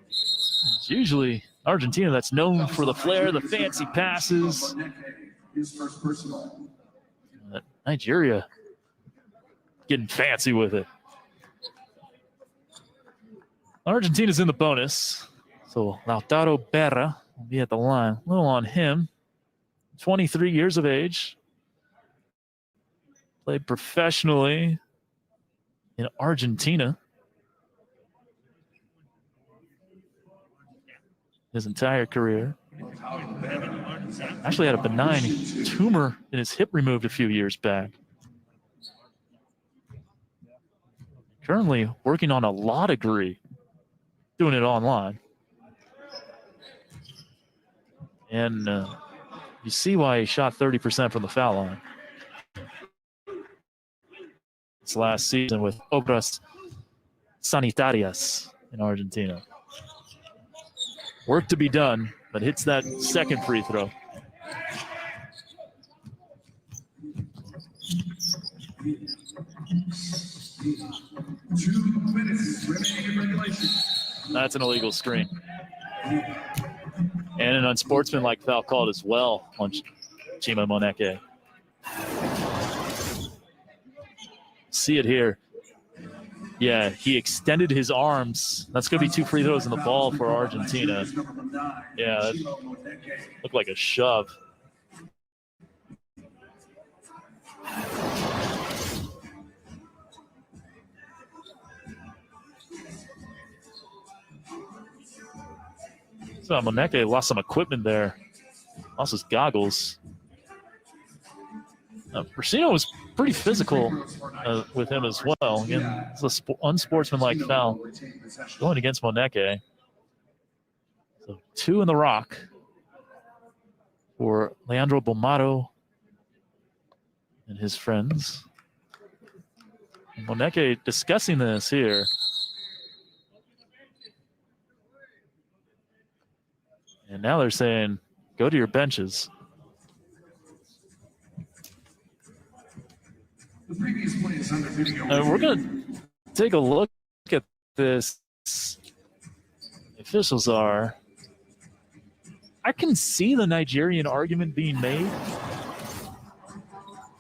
It's usually Argentina that's known for the flair, the fancy passes. But Nigeria getting fancy with it. Argentina's in the bonus. So Lautaro Berra will be at the line. A little on him. 23 years of age. Played professionally in Argentina his entire career. Actually had a benign tumor in his hip removed a few years back. Currently working on a law degree, doing it online. And you see why he shot 30% from the foul line. This last season with Obras Sanitarias in Argentina. Work to be done, but hits that second free throw. That's an illegal screen. And an unsportsmanlike foul called as well on Chima Moneke. See it here. Yeah, he extended his arms. That's going to be 2 free throws in the ball for Argentina. Yeah, that looked like a shove. So Moneke lost some equipment there. Lost his goggles. Brasino was pretty physical with him as well. Again, it's an unsportsmanlike foul going against Moneke. So 2 in the rock for Leandro Bomaro and his friends. And Moneke discussing this here. And now they're saying, go to your benches. The previous play is under video. We're going to take a look at this. The officials are. I can see the Nigerian argument being made.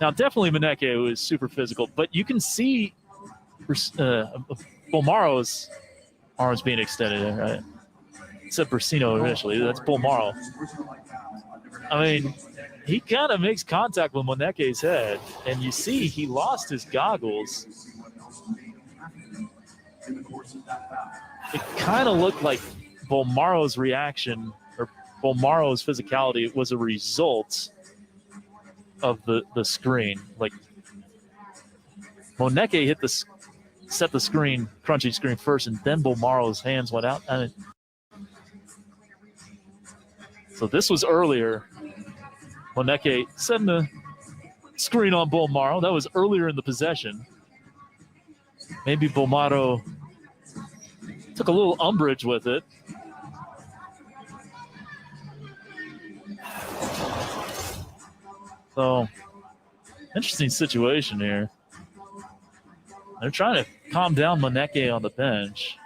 Now, definitely Moneke was super physical, but you can see Bomaro's arms being extended, right? It said Brasino initially. That's Bomaro. I mean, he kind of makes contact with Moneke's head, and you see he lost his goggles. It kind of looked like Bomaro's reaction or Bomaro's physicality was a result of the screen. Like Moneke set the screen, crunchy screen first, and then Bomaro's hands went out. And so this was earlier. Moneke setting the screen on Bomaro. That was earlier in the possession. Maybe Bomaro took a little umbrage with it. So, interesting situation here. They're trying to calm down Moneke on the bench.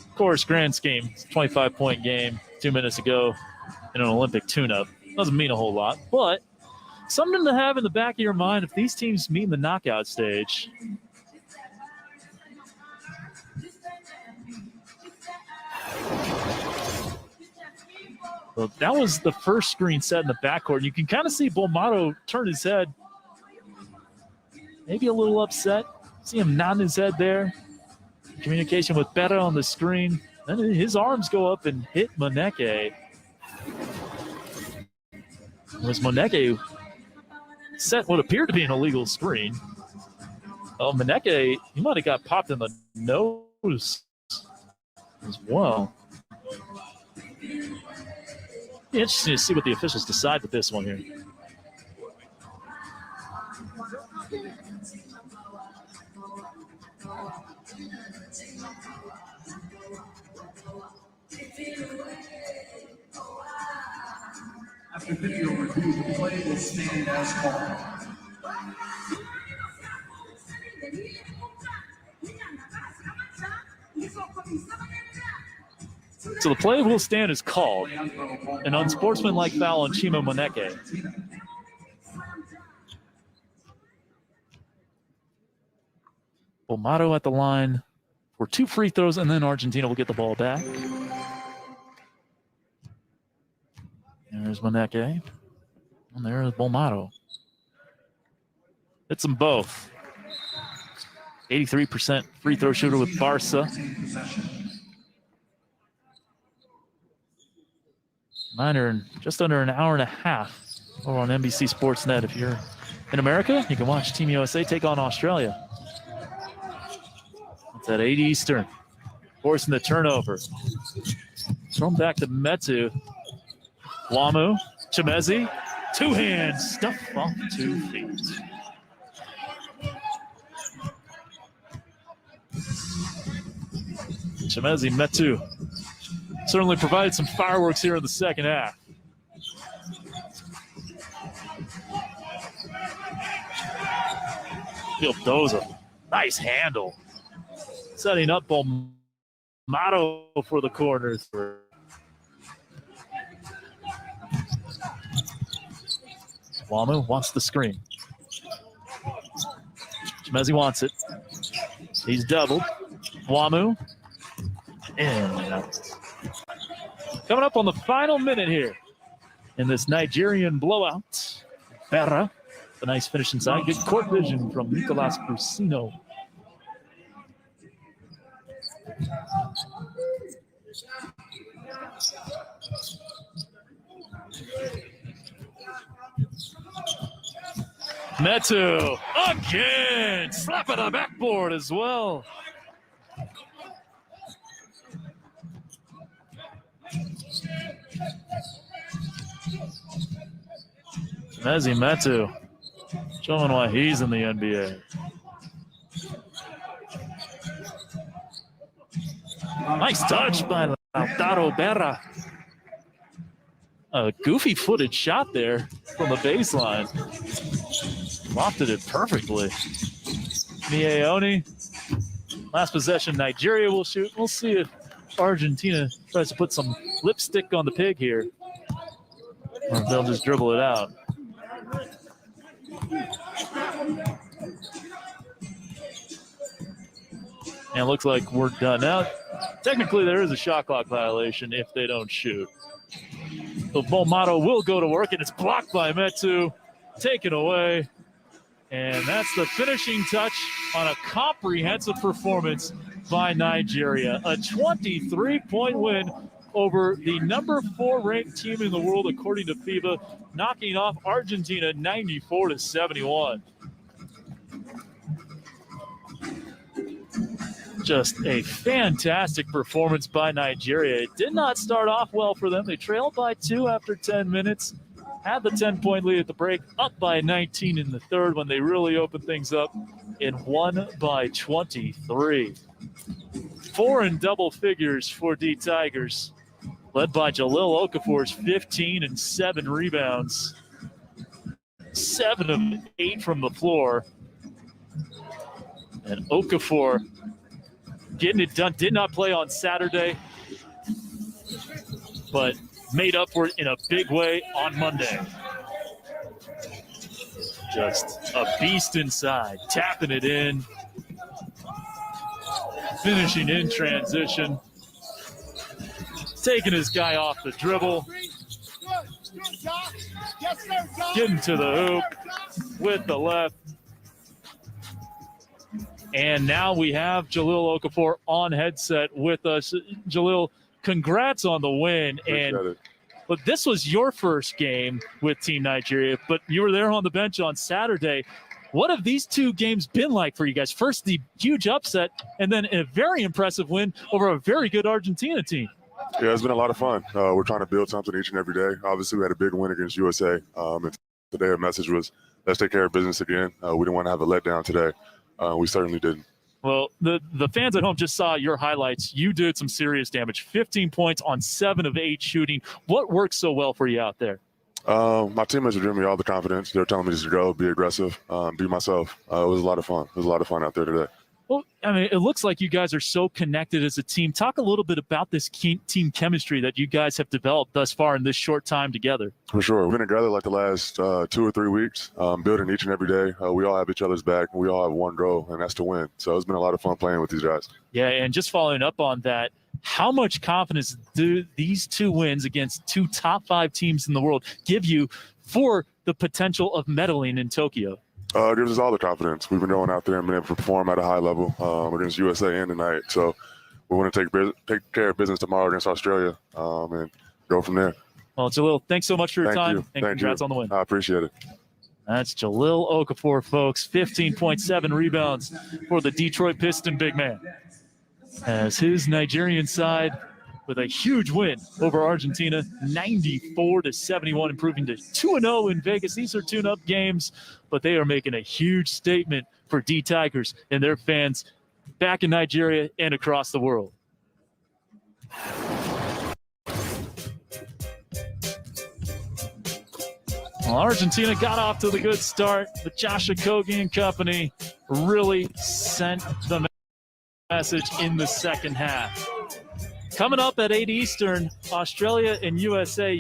Of course, grand scheme, 25-point game 2 minutes ago in an Olympic tune-up. Doesn't mean a whole lot, but something to have in the back of your mind if these teams meet in the knockout stage. So that was the first screen set in the backcourt. You can kind of see Bomaro turn his head, maybe a little upset. See him nodding his head there. Communication with Betta on the screen. Then his arms go up and hit Moneke. It was Moneke set what appeared to be an illegal screen. Oh, Moneke, he might have got popped in the nose as well. Be interesting to see what the officials decide with this one here. After video review, the play will stand as called. So the play will stand as called. An unsportsmanlike foul on Chima Moneke. Bomaro at the line for 2 free throws, and then Argentina will get the ball back. There's Moneke. And there's Bomaro. Hits them both. 83% free throw shooter with Barca. Just under an hour and a half over on NBC Sportsnet. If you're in America, you can watch Team USA take on Australia. It's at 8 Eastern. Forcing the turnover. Thrown back to Metu. Wamu, Chimezi, 2 hands, stuff off 2 feet. Chimezi, Metu certainly provided some fireworks here in the second half. Doza, nice handle. Setting up Bomaro for the corners. Wamu wants the screen. Chimezi wants it. He's doubled. Wamu. And out. Coming up on the final minute here in this Nigerian blowout. Berra. A nice finish inside. Good court vision from Nicolas Brusino. Metu again. Slap at the backboard as well. Mezi Metu showing why he's in the NBA. Nice touch by Lautaro Berra. A goofy-footed shot there from the baseline. Lofted it perfectly. Mieoni. Last possession, Nigeria will shoot. We'll see if Argentina tries to put some lipstick on the pig here. Or if they'll just dribble it out. And it looks like we're done. Now, technically there is a shot clock violation if they don't shoot. So Bolmato will go to work, and it's blocked by Metu. Taken away. And that's the finishing touch on a comprehensive performance by Nigeria. A 23-point win over the number 4 ranked team in the world, according to FIBA, knocking off Argentina 94-71. Just a fantastic performance by Nigeria. It did not start off well for them. They trailed by 2 after 10 minutes, had the 10-point lead at the break, up by 19 in the third when they really opened things up and won by 23. 4 in double figures for D Tigers, led by Jalil Okafor's 15 and 7 rebounds, 7 of 8 from the floor. And Okafor getting it done. Did not play on Saturday, but made up for it in a big way on Monday. Just a beast inside, tapping it in, finishing in transition, taking his guy off the dribble, getting to the hoop with the left. And now we have Jalil Okafor on headset with us. Jalil, congrats on the win. But this was your first game with Team Nigeria, but you were there on the bench on Saturday. What have these 2 games been like for you guys? First, the huge upset, and then a very impressive win over a very good Argentina team. Yeah, it's been a lot of fun. We're trying to build something each and every day. Obviously, we had a big win against USA. And today our message was, let's take care of business again. We didn't want to have a letdown today. We certainly didn't. Well, the fans at home just saw your highlights. You did some serious damage. 15 points on 7 of 8 shooting. What worked so well for you out there? My teammates were giving me all the confidence. They were telling me just to go, be aggressive, be myself. It was a lot of fun. It was a lot of fun out there today. Well, I mean, it looks like you guys are so connected as a team. Talk a little bit about this team chemistry that you guys have developed thus far in this short time together. For sure. We've been together like the last 2 or 3 weeks, building each and every day. We all have each other's back. We all have one goal, and that's to win. So it's been a lot of fun playing with these guys. Yeah, and just following up on that, how much confidence do these 2 wins against 2 top 5 teams in the world give you for the potential of medaling in Tokyo? It gives us all the confidence. We've been going out there and been able to perform at a high level against USA and tonight. So we want to take care of business tomorrow against Australia and go from there. Well, Jalil, thanks so much for your time. And congrats on the win. I appreciate it. That's Jalil Okafor, folks. 15.7 rebounds for the Detroit Piston big man. As his Nigerian side with a huge win over Argentina, 94-71, improving to 2-0 in Vegas. These are tune-up games, but they are making a huge statement for D Tigers and their fans back in Nigeria and across the world. Well, Argentina got off to the good start, but Josh Okogie and company really sent the message in the second half. Coming up at 8 Eastern, Australia and USA.